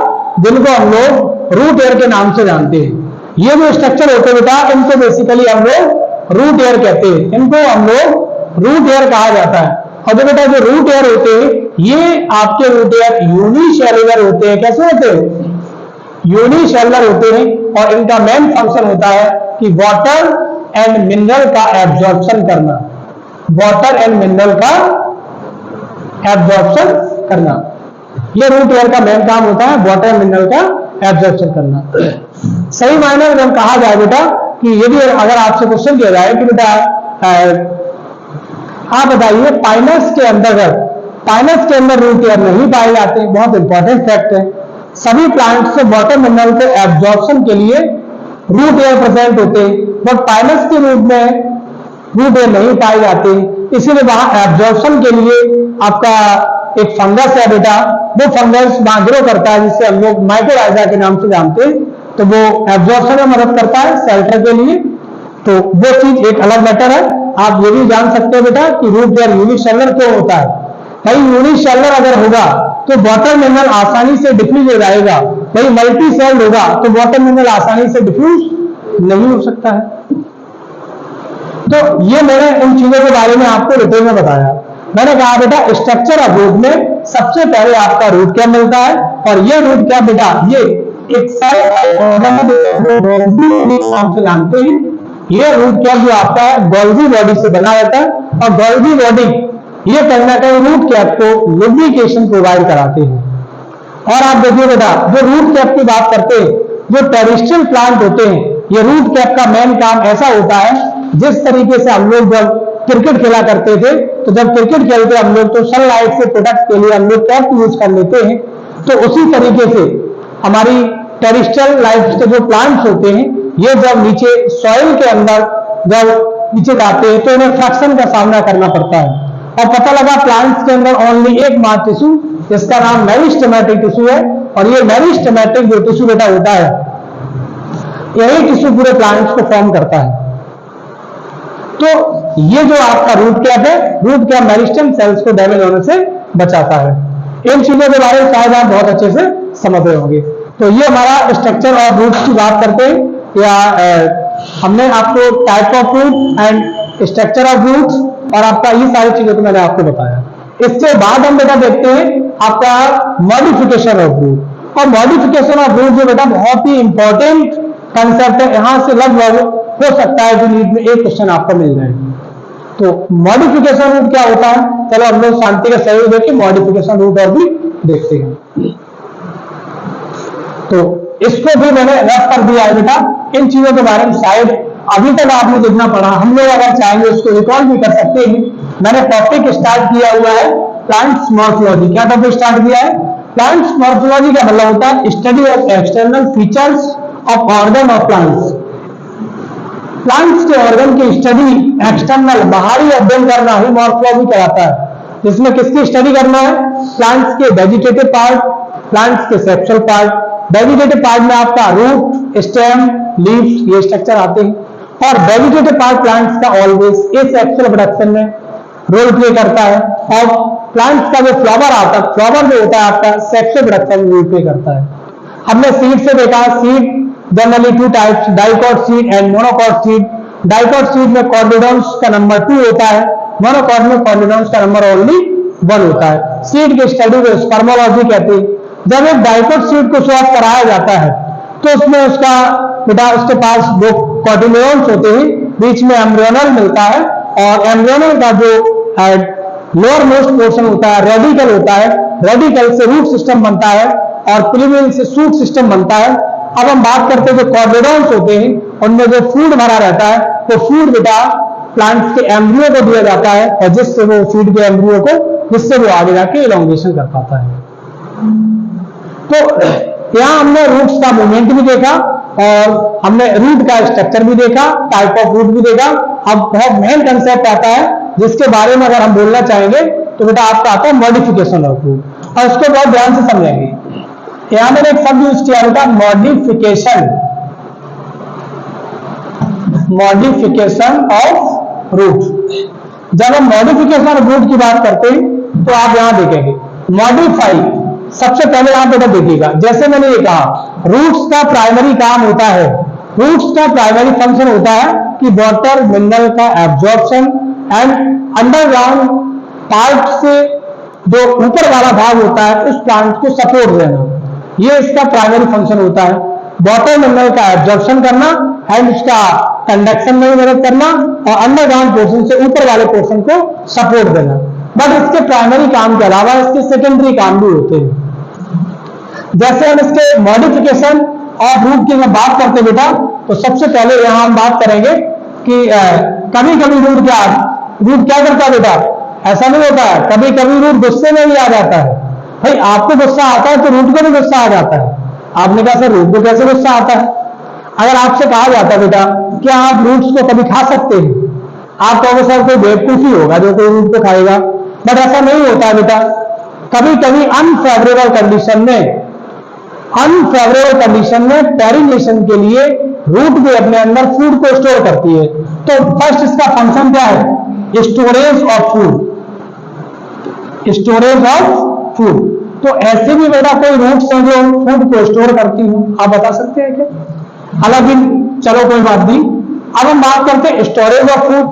जिनको हम लोग रूट हेयर के नाम से जानते हैं। ये जो स्ट्रक्चर होते हैं बेटा इनको बेसिकली हम लोग रूट हेयर कहते हैं, इनको हम लोग रूट हेयर कहा जाता है। और जो बेटा जो रूट हेयर होते हैं ये आपके रूट हेयर यूनिसेल्युलर होते हैं। कैसे होते हैं? यूनिसेल्युलर होते हैं और इनका मेन फंक्शन होता है कि वाटर एंड मिनरल का एब्जॉर्प्शन करना। वाटर एंड मिनरल का एब्जॉर्प्शन करना, ये रूट हेयर का मेन काम होता है, वाटर एंड मिनरल का एब्जॉर्प्शन करना। सही मायने में कहा जाए बेटा कि यदि अगर आपसे क्वेश्चन किया जाए कि बेटा आप बताइए पाइनस के अंदर रूट हेयर नहीं पाए जाते, बहुत इंपॉर्टेंट फैक्ट है। सभी प्लांट्स से वाटर मिनरल के एब्जॉर्प्शन के लिए रूट हेयर प्रेजेंट होते हैं बट पाइनस के रूट में रूट हेयर नहीं पाए जाते, इसीलिए वहां एब्जॉर्प्शन के लिए आपका एक फंगस है बेटा, वो फंगस वहां ग्रो करता है जिससे हम लोग माइकोराइजा के नाम से जानते हैं। तो वो एब्जॉर्प्शन में मदद करता है शेल्टर के लिए, तो वो चीज एक अलग मैटर है। आप ये भी जान सकते हो बेटा कि रूट हेयर यूनिसेल्युलर क्यों होता है। भाई यूनिसेल्युलर अगर होगा तो वाटर मिनरल आसानी से डिफ्यूज हो जाएगा, वही मल्टी सेल्ड होगा तो वाटर मिनरल आसानी से डिफ्यूज नहीं हो सकता है। तो ये मैंने उन चीजों के बारे में आपको डिटेल में बताया। मैंने कहा बेटा स्ट्रक्चर ऑफ रूट में सबसे पहले आपका रूट कैप मिलता है और ये रूट कैप बेटा ये एक नाम से जानते हैं। ये रूट कैप जो आपका है गोल्गी बॉडी से बना रहता है और गोल्गी बॉडी ये कहीं ना कहीं रूट कैप को लुब्रिकेशन प्रोवाइड कराते हैं। और आप देखिए बेटा जो रूट कैप की बात करते हैं, जो टेरेस्ट्रियल प्लांट होते हैं, ये रूट कैप का मेन काम ऐसा होता है जिस तरीके से हम लोग जब क्रिकेट खेला करते थे, तो जब क्रिकेट खेलते हम लोग तो सनलाइट से प्रोटेक्ट के लिए हम लोग कैप यूज कर लेते हैं। तो उसी तरीके से हमारी टेरेस्ट्रियल लाइफ के जो प्लांट्स होते हैं, ये जब नीचे सॉइल के अंदर जब नीचे जाते हैं तो इन्हें फ्रैक्शन का सामना करना पड़ता है। और पता लगा प्लांट्स के अंदर ओनली एक मात्र टिश्यू, जिसका नाम मेरिस्टेमेटिक टिश्यू है, और ये मेरिस्टेमेटिक जो टिश्यू बेटा होता है, यही टिश्यू पूरे प्लांट्स को फॉर्म करता है। तो ये जो आपका रूट कैप है, रूट कैप मेरिस्टेम सेल्स को डैमेज होने से बचाता है। इन चीजों के बारे में शायद आप बहुत अच्छे से समझ रहे होंगे। तो ये हमारा स्ट्रक्चर और रूट्स की बात करते हैं, या हमने आपको type of root and structure of roots और आपका ये सारी चीजें तो मैंने आपको बताया। इसके बाद हम बेटा देखते हैं आपका मॉडिफिकेशन ऑफ रूट। और मॉडिफिकेशन ऑफ रूट जो बेटा बहुत ही इंपॉर्टेंट कंसेप्ट है, यहां से लगभग हो सकता है कि नीट में एक क्वेश्चन आपको मिल जाए। तो मॉडिफिकेशन रूट क्या होता है, चलो हम लोग शांति का सहयोग देके मॉडिफिकेशन रूट और भी देखते हैं। तो इसको भी मैंने रफ कर दिया है बेटा। इन चीजों के बारे में शायद अभी तक आपने देखना पड़ा, हम लोग अगर चाहेंगे उसको रिकॉल भी कर सकते हैं। मैंने टॉपिक स्टार्ट किया हुआ है प्लांट्स मॉर्फोलॉजी। क्या टॉपिक स्टार्ट किया है? प्लांट्स मॉर्फोलॉजी का मतलब होता है study of external features of organ of plants. Plants के ऑर्गन की स्टडी, एक्सटर्नल बाहरी अध्ययन करना ही मॉर्फोलॉजी कहलाता है। जिसमें किसकी स्टडी करना है? प्लांट्स के वेजिटेटिव पार्ट, प्लांट्स के सेक्सुअल पार्ट। वेजिटेटिव पार्ट में आपका रूट, स्टेम, लीव्स ये स्ट्रक्चर आते हैं, और वेजिटेटिव पार्ट प्लांट्स का ऑलवेज एसेक्सुअल प्रोडक्शन में रोल प्ले करता है, और प्लांट्स का जो फ्लावर आता है, फ्लावर जो होता है आपका सेक्सुअल प्रोडक्शन में रोल प्ले करता है। हमने सीड से देखा, seed generally two types, dicot seed and monocot seed. Dicot seed में कॉर्डिडोन्स का नंबर 2 होता है, मोनोकॉट में कॉर्डिडोन्स का नंबर ओनली 1 होता है। सीड की स्टडी को स्पर्मोलॉजी कहते हैं। जब एक डाइकॉट सीड को स्वैप कराया जाता है तो उसमें उसका बेटा उसके पास 2 कॉर्डिडोन्स होते हैं, बीच में एम्ब्रियोनल मिलता है, और एम्ब्रियोनल का जो लोअर मोस्ट पोर्शन होता है रेडिकल होता है, रेडिकल से रूट सिस्टम बनता है, और प्रीमियल से शूट सिस्टम बनता है। अब हम बात करते हैं जो कॉर्डिडोन्स होते हैं उनमें जो फूड भरा रहता है, तो फूड बेटा प्लांट्स के एम्ब्रियो को दिया जाता है, और जिससे वो फीड के एम्ब्रियो को, जिससे वो आगे जाके इलॉन्गेशन कर पाता है। तो यहां हमने रूट्स का मूवमेंट भी देखा, और हमने रूट का स्ट्रक्चर भी देखा, टाइप ऑफ रूट भी देखा। अब बहुत मेन कंसेप्ट आता है जिसके बारे में अगर हम बोलना चाहेंगे तो बेटा आपका आता है मॉडिफिकेशन ऑफ रूट, और इसको बहुत ध्यान से समझेंगे। यहां मैंने एक शब्द यूज किया बेटा मॉडिफिकेशन, मॉडिफिकेशन ऑफ रूट। जब हम मॉडिफिकेशन ऑफ रूट की बात करते हैं तो आप यहां देखेंगे मॉडिफाई, सबसे पहले यहां बेटा देखिएगा, जैसे मैंने ये कहा रूट्स का प्राइमरी काम होता है, रूट्स का प्राइमरी फंक्शन होता है कि वाटर मिनरल का एब्जॉर्प्शन एंड अंडरग्राउंड पार्ट से जो ऊपर वाला भाग होता है उस प्लांट को सपोर्ट देना, ये इसका प्राइमरी फंक्शन होता है। वाटर मिनरल का एब्जॉर्प्शन करना एंड उसका कंडक्शन में मदद करना, और अंडरग्राउंड पोर्शन से ऊपर वाले पोर्शन को सपोर्ट देना। बट इसके प्राइमरी काम के अलावा इसके सेकेंडरी काम भी होते हैं। जैसे हम इसके मॉडिफिकेशन ऑफ रूट की हम बात करते बेटा, तो सबसे पहले यहां हम बात करेंगे कि कभी कभी रूट क्या करता है बेटा, ऐसा नहीं होता है, कभी कभी रूट गुस्से में भी आ जाता है। भाई आपको गुस्सा आता है तो रूट को भी गुस्सा आ जाता है। आपने कहा सर रूट को कैसे गुस्सा आता है? अगर आपसे कहा जाता है बेटा क्या आप रूट्स को कभी खा सकते हैं, आप कहोगे सर कोई बेवकूफ ही होगा जो कोई रूट को खाएगा, बट ऐसा नहीं होता है बेटा। कभी कभी अनफेवरेबल कंडीशन में पेरिनेशन के लिए रूट भी अपने अंदर फूड को स्टोर करती है। तो फर्स्ट इसका फंक्शन क्या है? Storage of food, storage of food. तो ऐसे भी बेटा कोई रूट्स हैं जो फूड को स्टोर करती हूं, आप बता सकते हैं क्या? हालांकि चलो कोई बात नहीं। अब हम बात करते हैं स्टोरेज ऑफ फूड।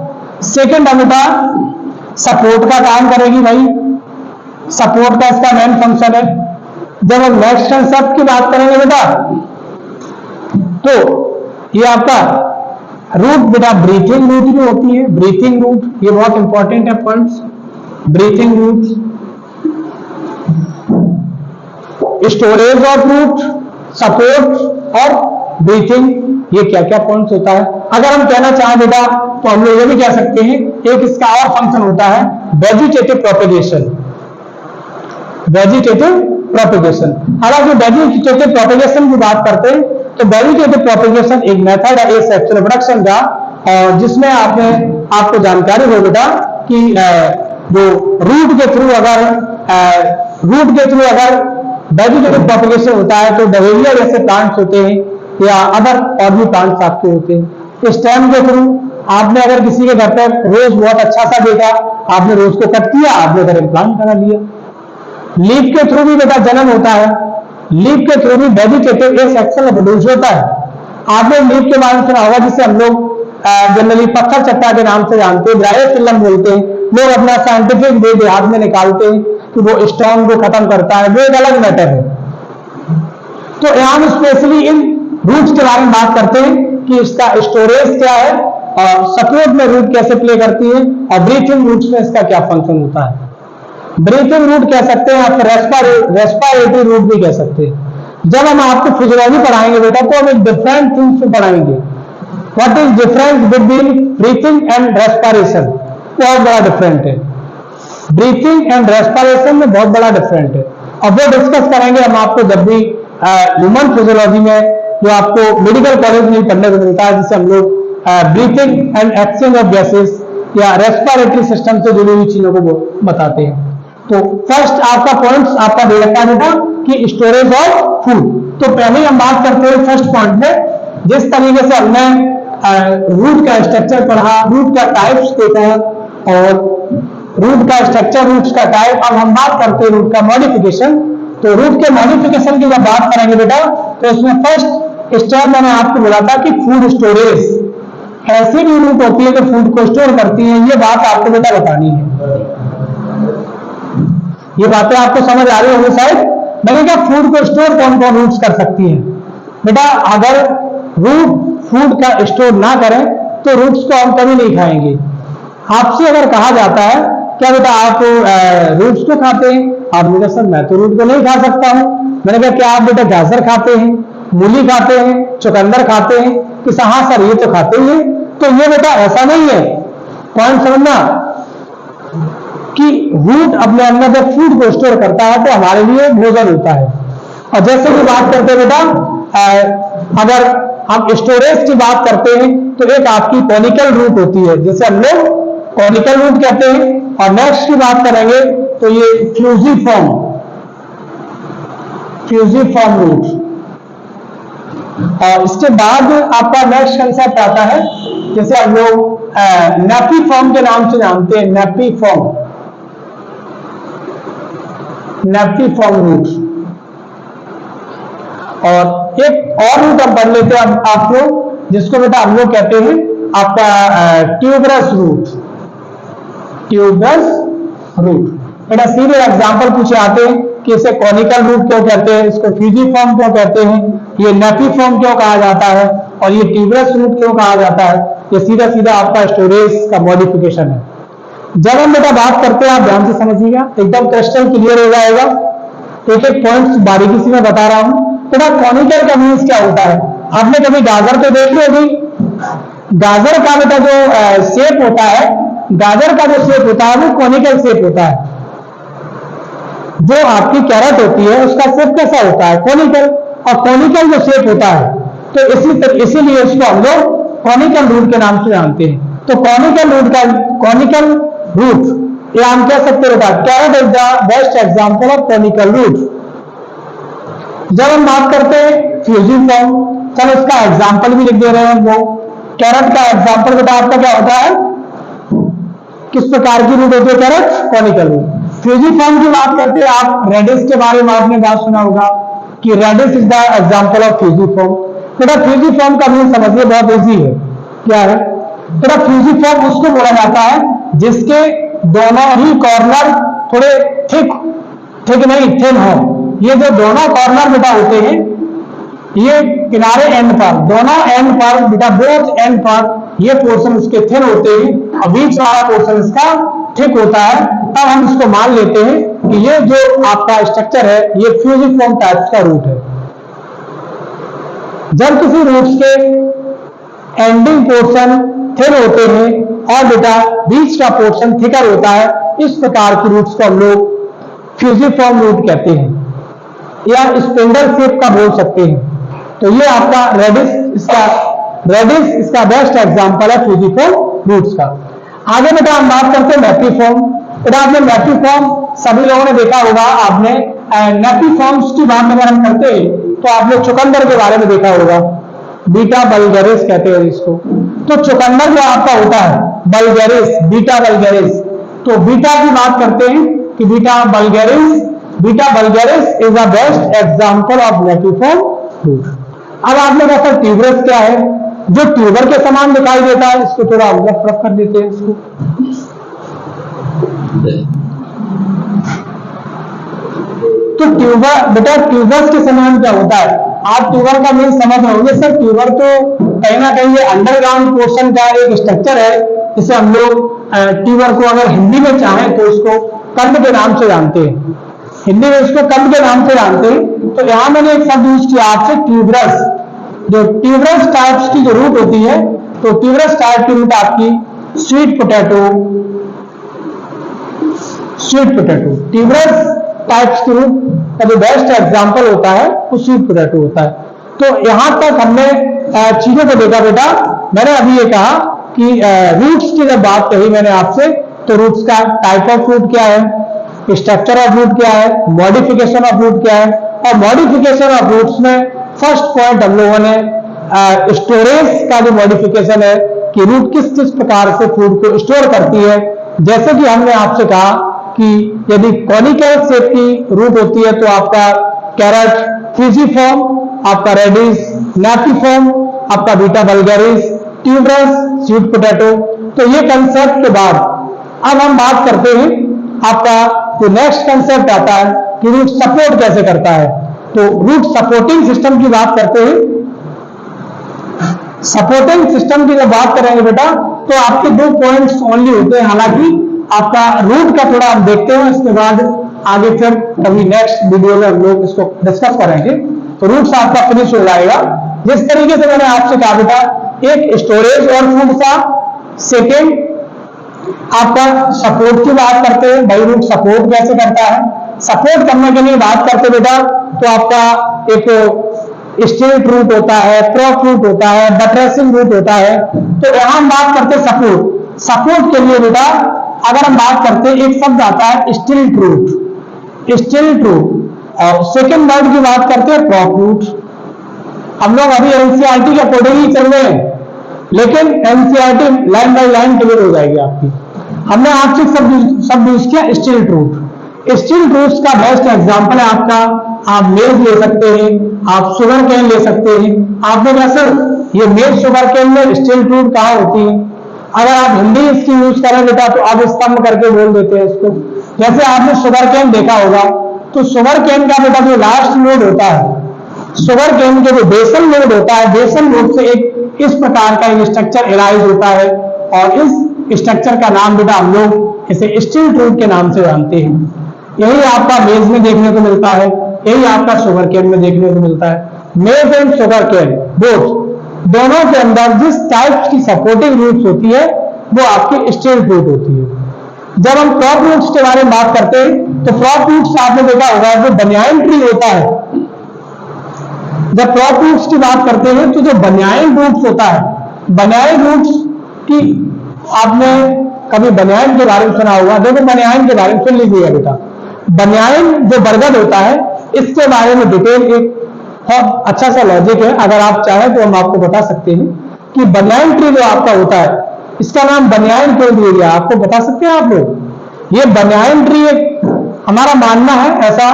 सेकेंड बेटा सपोर्ट का काम करेगी भाई, सपोर्ट का इसका मेन फंक्शन है। जब हम नेक्स्ट कंसेप्ट की बात करेंगे बेटा तो ये आपका रूट बेटा ब्रीथिंग रूट भी होती है, ब्रीथिंग रूट, ये बहुत इंपॉर्टेंट है points. Breathing root, storage of root, support और ब्रीथिंग, ये क्या क्या पॉइंट्स होता है। अगर हम कहना चाहें बेटा तो हम लोग ये भी कह सकते हैं, एक इसका और फंक्शन होता है वेजिटेटिव प्रोपेगेशन। वेजिटेटिव प्रोपेगेशन, हालांकि वेजिटेटिव प्रोपेगेशन की बात करते हैं तो वेजिटेटिव प्रोपेगेशन एक मेथड है एसेक्सुअल रिप्रोडक्शन का, और जिसमें आपको जानकारी हो बेटा कि जो रूट के थ्रू अगर वेजिटेटिव प्रोपेगेशन होता है तो डहेलिया जैसे प्लांट्स होते हैं या अदर और भी प्लांट्स आपके होते हैं। स्टेम के थ्रू आपने अगर किसी के घर पर रोज बहुत अच्छा सा देखा, आपने रोज को कट किया, आपने घर इम्प्लांट करा लिया। लीफ के थ्रू भी बेटा जन्म होता है, लीफ के थ्रू भी वेजिटेटिव एसेक्सुअल रिप्रोड्यूस होता है। आपने लीफ के बारे में सुना होगा, जिसे हम लोग जनरली पत्थर चट्टा के नाम से जानते हैं, ब्रायोफिल्म बोलते हैं। लोग अपना साइंटिफिक वे देहात में निकालते हैं कि वो स्टोन को खत्म करता है, वो एक अलग मैटर है। तो यहाँ स्पेशली इन रूट्स के बारे में बात करते हैं कि इसका स्टोरेज क्या है और सपोर्ट में रूट कैसे प्ले करती है, और ब्रीथिंग रूट्स में इसका क्या फंक्शन होता है। ब्रीथिंग रूट कह सकते हैं, आप रेस्पिरेटरी रूट भी कह सकते हैं। जब हम आपको फिजियोलॉजी पढ़ाएंगे बेटा तो हम एक डिफरेंट थिंग्स पे पढ़ाएंगे। What is difference between breathing and respiration, बहुत बड़ा डिफरेंट है। ब्रीथिंग एंड रेस्पिरेशन में बहुत बड़ा डिफरेंट है, और वो डिस्कस करेंगे हम आपको जब भी ह्यूमन फिजियोलॉजी में, जो आपको मेडिकल कॉलेज में पढ़ने को मिलता है, जिसे हम लोग breathing and exchange of gases या रेस्पिरेटरी सिस्टम से जुड़ी हुई चीजों को बताते हैं। तो फर्स्ट आपका पॉइंट्स आपका दे रखा है बेटा कि स्टोरेज ऑफ फूड। तो पहले हम बात करते हैं फर्स्ट पॉइंट में, जिस तरीके से हमने रूट का स्ट्रक्चर पढ़ा, रूट का टाइप्स देखा और रूट का स्ट्रक्चर, रूट्स का टाइप। अब हम बात करते हैं रूट का मॉडिफिकेशन। तो रूट के मॉडिफिकेशन की जब बात करेंगे बेटा तो इसमें फर्स्ट स्टेप मैंने आपको बोला था कि फूड स्टोरेज। ऐसी भी रूट होती है जो फूड को स्टोर करती है, ये बात आपको बेटा बतानी है। ये बातें आपको समझ आ रही होंगी शायद। मैंने कहा फूड को स्टोर कौन कौन रूट्स कर सकती हैं बेटा। अगर रूट फूड का स्टोर ना करें तो रूट्स को हम कभी नहीं खाएंगे। आपसे अगर कहा जाता है क्या बेटा आप रूट्स को खाते हैं, आपने कहा सर मैं तो रूट को नहीं खा सकता हूं। मैंने कहा क्या आप बेटा गाजर खाते हैं, मूली खाते हैं, चुकंदर खाते हैं? कि हाँ सर ये तो खाते ही हैं। तो ये बेटा ऐसा नहीं है, पॉइंट समझना कि रूट अपने अंदर जब फूड को स्टोर करता है तो हमारे लिए भोजन होता है। और जैसे कि बात करते हैं बेटा, अगर हम स्टोरेज की बात करते हैं तो एक आपकी कॉनिकल रूट होती है, जिसे हम लोग कॉनिकल रूट कहते हैं। और नेक्स्ट की बात करेंगे तो ये फ्यूजिफॉर्म रूट। और इसके बाद आपका नेक्स्ट कंसेप्ट आता है जिसे हम लोग नेपिफॉर्म के नाम से जानते हैं, नेपिफॉर्म रूट। और एक और रूट हम पढ़ लेते हैं आपको, जिसको बेटा हम लोग कहते हैं आपका ट्यूबरस रूट। बेटा सीधे एग्जांपल पूछे आते हैं कि इसे कॉनिकल रूट क्यों कहते हैं, इसको फ्यूजिफॉर्म क्यों कहते हैं, ये नेपिफॉर्म क्यों कहा जाता है, और ये ट्यूबरस रूट क्यों कहा जाता है। ये सीधा सीधा आपका स्टोरेज का मॉडिफिकेशन है। जब हम बेटा बात करते हैं, आप ध्यान से समझिएगा, एकदम क्रिस्टल क्लियर हो जाएगा। एक एक पॉइंट्स बारीकी से मैं बता रहा हूं। बेटा कॉनिकल का मीन्स क्या होता है? आपने कभी गाजर तो देख ली होगी। गाजर का बेटा जो शेप होता है, गाजर का जो शेप होता है वो कॉनिकल शेप होता है। जो आपकी कैरेट होती है उसका शेप कैसा होता है? कॉनिकल। और कॉनिकल जो शेप होता है तो इसीलिए उसको हम लोग कॉनिकल रूट के नाम से जानते हैं। तो कॉनिकल रूट या हम कह सकते हैं carrot is the best example of conical root. जब हम बात करते हैं फ्यूजिफॉर्म, चलो इसका एग्जांपल भी लिख दे रहे हैं। वो कैरेट का एग्जांपल बेटा आपका क्या होता है? किस प्रकार की रूट होती है कैरेट? Conical root. फ्यूजिफॉर्म की बात करते हैं, आप रेडिस के बारे में आपने बात सुना होगा कि radish is the example of fusiform. बेटा फ्यूजिफॉर्म का मीन समझिए, बहुत इजी है। क्या है बेटा? फ्यूजिफॉर्म उसको बोला जाता है जिसके दोनों ही कॉर्नर थोड़े थिक नहीं थिन हो। ये जो दोनों कॉर्नर बेटा होते हैं, ये किनारे एंड पर, दोनों एंड पर बेटा, बोथ एंड पर ये पोर्शन उसके थिन होते हैं और बीच वाला पोर्शन इसका थिक होता है। तब हम इसको मान लेते हैं कि ये जो आपका स्ट्रक्चर है ये फ्यूजिफॉर्म टाइप का रूट है। जब किसी रूट्स के एंडिंग पोर्शन थिन होते हैं और बेटा बीच का पोर्शन थिकर होता है, इस प्रकार के रूट्स को हम लोग फ्यूजिफॉर्म रूट कहते हैं या स्पिंडल शेप का बोल सकते हैं। तो ये आपका रेडिस इसका बेस्ट एग्जांपल है फ्यूजिफॉर्म रूट्स का। आगे बेटा हम बात करते हैं मैप्रीफॉर्म। बेटा आपने मैप्रीफॉर्म सभी लोगों ने देखा होगा, आपने मैप्रीफॉर्म्स की बात अगर हम करते हैं तो आपने चुकंदर के बारे में देखा होगा, बीटा वल्गैरिस कहते हैं इसको। तो चुकंदर जो आपका होता है वल्गैरिस, बीटा वल्गैरिस, तो बीटा की बात करते हैं कि beta vulgaris is the best example of napiform root. अब आपने कहा सर ट्यूबरस क्या है? जो ट्यूबर के समान दिखाई देता है, इसको थोड़ा रफ कर देते हैं इसको। तो ट्यूबर बेटा ट्यूबर्स के समान क्या होता है? आप ट्यूबर का मीन समझ रहे होंगे सर, ट्यूबर तो कहीं ना कहीं ये अंडरग्राउंड पोर्शन का एक स्ट्रक्चर है, जिसे हम लोग ट्यूबर को अगर हिंदी में चाहें तो उसको कंद के नाम से जानते हैं, हिंदी में उसको कंद के नाम से जानते हैं। तो यहां मैंने एक शब्द यूज किया आपसे ट्यूबरस। जो ट्यूबरस टाइप्स की जो रूट होती है, तो ट्यूबरस टाइप की रूट आपकी स्वीट पोटैटो, ट्यूबरस टाइप्स की रूट का जो बेस्ट एग्जांपल होता है वो स्वीट पोटैटो होता है। तो यहां तक हमने चीजों को देखा बेटा। मैंने अभी ये कहा कि रूट्स की जब बात कही मैंने आपसे, तो रूट्स का टाइप ऑफ रूट क्या है, स्ट्रक्चर ऑफ रूट क्या है, मॉडिफिकेशन ऑफ रूट क्या है। और मॉडिफिकेशन ऑफ रूट्स में फर्स्ट पॉइंट हम लोगों ने स्टोरेज का जो मॉडिफिकेशन है कि रूट किस किस प्रकार से फूड को स्टोर करती है। जैसे कि हमने आपसे कहा कि यदि कॉनिकल शेप की रूट होती है तो आपका कैरेट, फ्यूजिफॉर्म, आपका रेडिस, मैप्रीफॉर्म, आपका beta vulgaris, tuberous, sweet potato. तो ये कंसेप्ट के बाद अब हम बात करते हैं आपका जो नेक्स्ट कंसेप्ट आता है कि रूट सपोर्ट कैसे करता है। तो रूट सपोर्टिंग सिस्टम की बात करते हैं। सपोर्टिंग सिस्टम की जब बात करेंगे बेटा तो आपके 2 पॉइंट्स ओनली होते हैं। हालांकि आपका रूट का थोड़ा हम देखते हैं, इसके बाद आगे फिर कभी नेक्स्ट वीडियो में हम लोग इसको डिस्कस करेंगे। तो रूट्स आपका फिनिश हो जाएगा। जिस तरीके से मैंने आपसे कहा बेटा, एक स्टोरेज और फूड का, सेकेंड आपका सपोर्ट की बात करते हैं, भाई रूट सपोर्ट कैसे करता है। सपोर्ट करने के लिए बात करते बेटा तो आपका एक स्ट्रेट रूट होता है, क्रॉप रूट होता है, बटरेसिंग रूट होता है। तो यहां हम बात करते सपोर्ट। सपोर्ट के लिए बेटा अगर हम बात करते हैं, एक शब्द आता है स्टिल्ट रूट, और सेकेंड वर्ड की बात करते हैं क्रॉप रूट। हम लोग अभी एनसीईआरटी के अकॉर्डिंग ही चल रहे हैं, लेकिन NCERT line by line clear हो जाएगी आपकी। हमने आपसे शब्द यूज किया स्टिल्ट रूट। स्टिल्ट रूट्स का बेस्ट एग्जांपल है आपका, आप मेज ले सकते हैं, आप शुगर केन ले सकते हैं। आपने कहा सर ये मेज शुगर केन में स्टिल्ट रूट कहाँ होती है? अगर आप हिंदी इसकी यूज करें बेटा तो आप स्तंभ करके बोल देते हैं इसको। जैसे आपने शुगर केन देखा होगा, तो शुगर केन का बेटा जो लास्ट नोड होता है, शुगर केन के जो बेसल नोड होता है, बेसल नोड से एक इस प्रकार का एक स्ट्रक्चर एराइज होता है, और इस स्ट्रक्चर का नाम बेटा हम लोग इसे स्टिल्ट रूट के नाम से जानते हैं। यही आपका मेज में देखने को मिलता है, यही आपका शुगर केन में देखने को मिलता है। मेज एंड शुगर केन बोथ, दोनों के अंदर जिस टाइप की सपोर्टिंग रूट्स होती है वो आपकी स्टिल्ट रूट होती है। जब हम क्रॉप रूट्स के बारे में बात करते हैं तो क्रॉप रूट्स आपने देखा होगा जो बनियाइन ट्री होता है। जब क्रॉप रूट्स की बात करते हैं तो जो बनियाइन रूट्स होता है, बनियाइन रूट्स की आपने कभी बनियाइन के बारे में सुना होगा। देखो बनियाइन के बारे में सुन लीजिएगा बेटा। बनियाइन जो बरगद होता है, इसके बारे में डिटेल एक बहुत अच्छा सा लॉजिक है। अगर आप चाहें तो हम आपको बता सकते हैं कि बनियाइन ट्री जो आपका होता है, इसका नाम बनियाइन क्यों दिया गया, आपको बता सकते हैं आप लोग? ये बनियाइन ट्री एक हमारा मानना है, ऐसा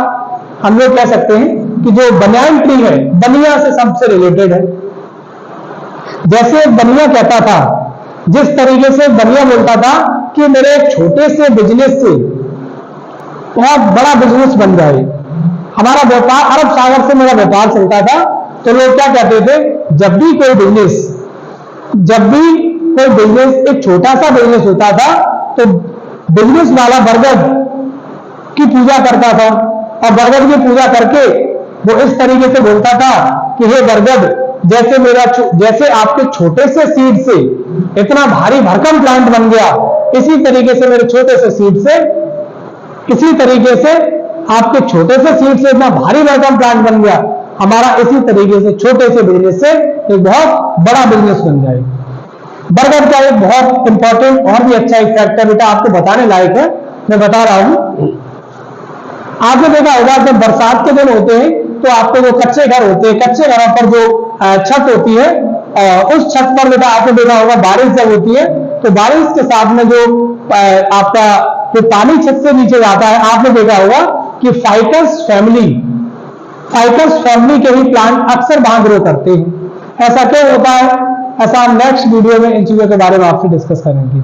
हम लोग कह सकते हैं कि जो बनियाइन ट्री है बनिया से सबसे रिलेटेड है। जैसे बनिया कहता था, जिस तरीके से बनिया बोलता था कि मेरे एक छोटे से बिजनेस से बहुत बड़ा बिजनेस बन जाए, हमारा व्यापार अरब सागर से मेरा व्यापार चलता था, तो लोग क्या कहते थे, जब भी कोई बिजनेस एक छोटा सा बिजनेस होता था तो बिजनेस वाला बरगद की पूजा करता था, और बरगद की पूजा करके वो इस तरीके से बोलता था कि हे बरगद जैसे आपके छोटे से सीड से इतना भारी भरकम प्लांट बन गया, इसी तरीके से मेरे छोटे से सीड से, इसी तरीके से आपके छोटे से सीड से इतना भारी भरकम प्लांट बन गया, हमारा इसी तरीके से छोटे से बिजनेस से एक बहुत बड़ा बिजनेस बन जाए। बरगद का एक बहुत इंपॉर्टेंट और भी अच्छा एक फैक्टर बेटा आपको बताने लायक है, मैं बता रहा हूं। आपने देखा होगा जब बरसात के दिन होते हैं तो आपके जो कच्चे घर होते हैं, कच्चे घरों पर जो छत होती है, उस छत पर बेटा आपने देखा होगा बारिश जब होती है तो बारिश के साथ में जो आपका जो पानी छत से नीचे जाता है, आपने देखा होगा कि फाइकस फैमिली के ही प्लांट अक्सर वहां ग्रो करते हैं। ऐसा क्यों होता है, ऐसा हम नेक्स्ट वीडियो में इन चीजों के बारे में आपसे डिस्कस करेंगे।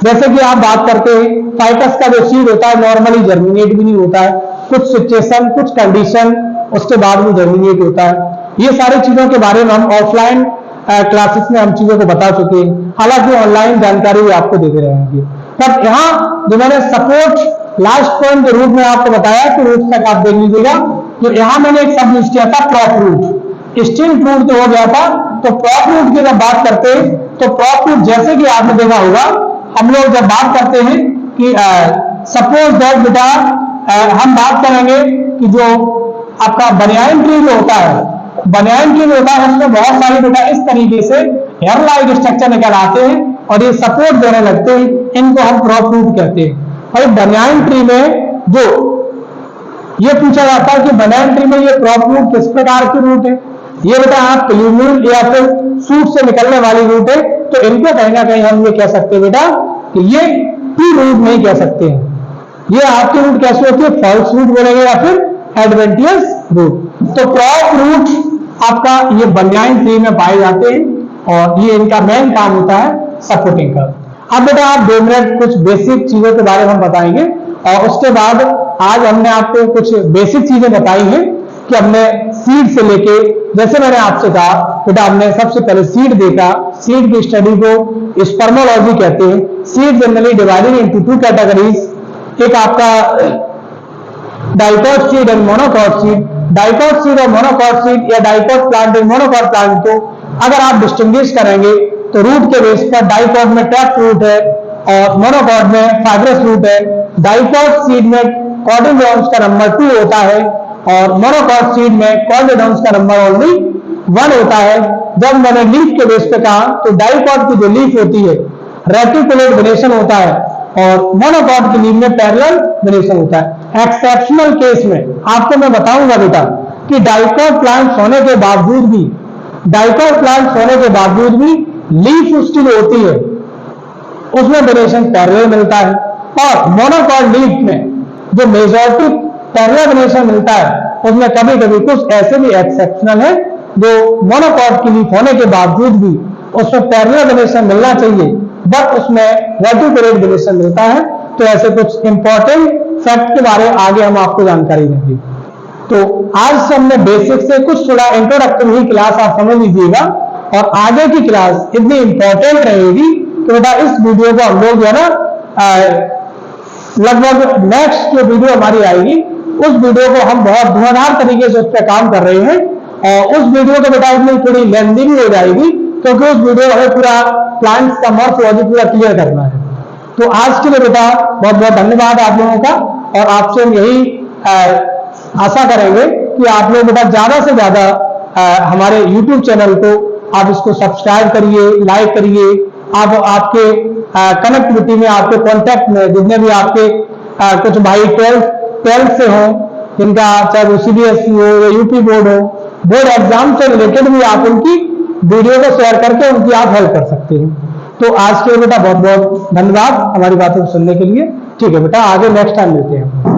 जैसे कि आप बात करते हैं फाइकस का जो सीड होता है नॉर्मली जर्मिनेट भी नहीं होता है, कुछ सिचुएशन कुछ कंडीशन उसके बाद में जर्मिनेट होता है। ये सारी चीजों के बारे में हम ऑफलाइन क्लासेस में हम चीजों को बता चुके हैं, हालांकि ऑनलाइन जानकारी भी आपको देते रहेंगे। तब यहाँ जो मैंने सपोर्ट लास्ट पॉइंट के रूप में आपको बताया कि रूट तक आप देख लीजिएगा, तो यहाँ मैंने एक शब्द यूज किया था प्रॉप रूट, स्टिल रूट जो हो गया था। तो प्रॉप रूट की जब बात करते हैं तो प्रॉप रूट जैसे कि आपने देखा होगा, हम लोग जब बात करते हैं कि सपोज दैट बेटा हम बात करेंगे कि जो आपका बनियान ट्री जो होता है, बनियान ट्री जो होता है उसमें बहुत सारे बेटा इस तरीके से हेयर लाइक स्ट्रक्चर निकल आते हैं और ये सपोर्ट देने लगते हैं, इनको हम प्रॉप रूट कहते हैं। और बनियान ट्री में जो ये पूछा जाता है कि बनियान ट्री में ये प्रॉप रूट किस प्रकार की रूट है, ये बेटा आप प्लूम्यूल या फिर सूट से निकलने वाली रूट है, तो इनको कहीं ना कहीं हम ये कह सकते हैं बेटा कि ये ट्री रूट नहीं कह सकते हैं। ये आपकी रूट कैसे होती है, फॉल्स रूट बोलेंगे या फिर एडवेंटियस रूट। तो प्रॉप रूट आपका ये बनियान ट्री में पाए जाते हैं और ये इनका मेन काम होता है सपोर्टिंग का। अब बेटा आप 2 मिनट कुछ बेसिक चीजों के बारे में हम बताएंगे और उसके बाद आज हमने आपको कुछ बेसिक चीजें बताई हैं कि हमने सीड से लेके, जैसे मैंने आपसे कहा बेटा हमने सबसे पहले सीड देखा, सीड की स्टडी को स्पर्मोलॉजी कहते हैं। Seed generally divided into 2 categories, एक आपका dicot seed and monocot seed. Dicot seed और मोनोकॉट सीड या dicot plant and monocot plant को अगर आप डिस्टिंग्विश करेंगे तो रूट के बेस पर डाइकॉट में ट्रैप रूट है और मोनोकॉट में फाइब्रस रूट है। डाइकॉट सीड में कॉटिलेडोन्स का नंबर 2 होता है और मोनोकॉट सीड में कॉटिलेडोन्स का नंबर ओनली 1 होता है। जब मैंने लीफ के बेस पे कहा तो डाइकॉट की जो लीफ होती है रेटिकुलेट वेनेशन होता है और मोनोकॉट की लीफ में पैरेलल वेनेशन होता है। एक्सेप्शनल केस में आपको मैं बताऊंगा बेटा कि डाइकॉट प्लांट्स होने के बावजूद भी, डाइकॉट प्लांट्स होने के बावजूद भी लीफ उसकी जो होती है उसमें वेनेशन पैरेलल मिलता है और मोनोकॉट लीफ में जो मेजॉरिटी पैरेलल वेनेशन मिलता है उसमें कभी कभी कुछ ऐसे भी एक्सेप्शनल है जो मोनोकॉट की लीफ होने के बावजूद भी उसमें पैरेलल वेनेशन मिलना चाहिए बट उसमें वर्टिकुलेट वेनेशन मिलता है। तो ऐसे कुछ इंपॉर्टेंट फैक्ट के बारे में आगे हम आपको जानकारी देंगे। तो आज से हमने बेसिक से कुछ थोड़ा इंट्रोडक्टरी क्लास आप समझ लीजिएगा और आगे की क्लास इतनी इंपॉर्टेंट रहेगी तो बेटा इस वीडियो को हम लोग जो है ना लगभग नेक्स्ट जो वीडियो हमारी आएगी उस वीडियो को हम बहुत धुआंधार तरीके से उस पर काम कर रहे हैं और उस वीडियो को बेटा इतनी थोड़ी लेंथी भी हो जाएगी क्योंकि उस वीडियो हमें पूरा प्लांट्स का मॉर्फोलॉजी पूरा क्लियर करना है। तो आज के लिए बेटा बहुत बहुत धन्यवाद आप लोगों का और आपसे हम यही आशा करेंगे कि आप लोग बेटा ज्यादा से ज्यादा हमारे YouTube चैनल को आप इसको सब्सक्राइब करिए, लाइक करिए। आप आपके कनेक्टिविटी में, आपके कॉन्टेक्ट में जितने भी आपके कुछ भाई 12th से हों, जिनका चाहे वो CBSE हो या यूपी बोर्ड हो, बोर्ड एग्जाम से रिलेटेड भी आप उनकी वीडियो को शेयर करके उनकी आप हेल्प कर सकते हैं। तो आज के लिए बेटा बहुत बहुत धन्यवाद हमारी बातों को सुनने के लिए। ठीक है बेटा, आगे नेक्स्ट टाइम मिलते हैं।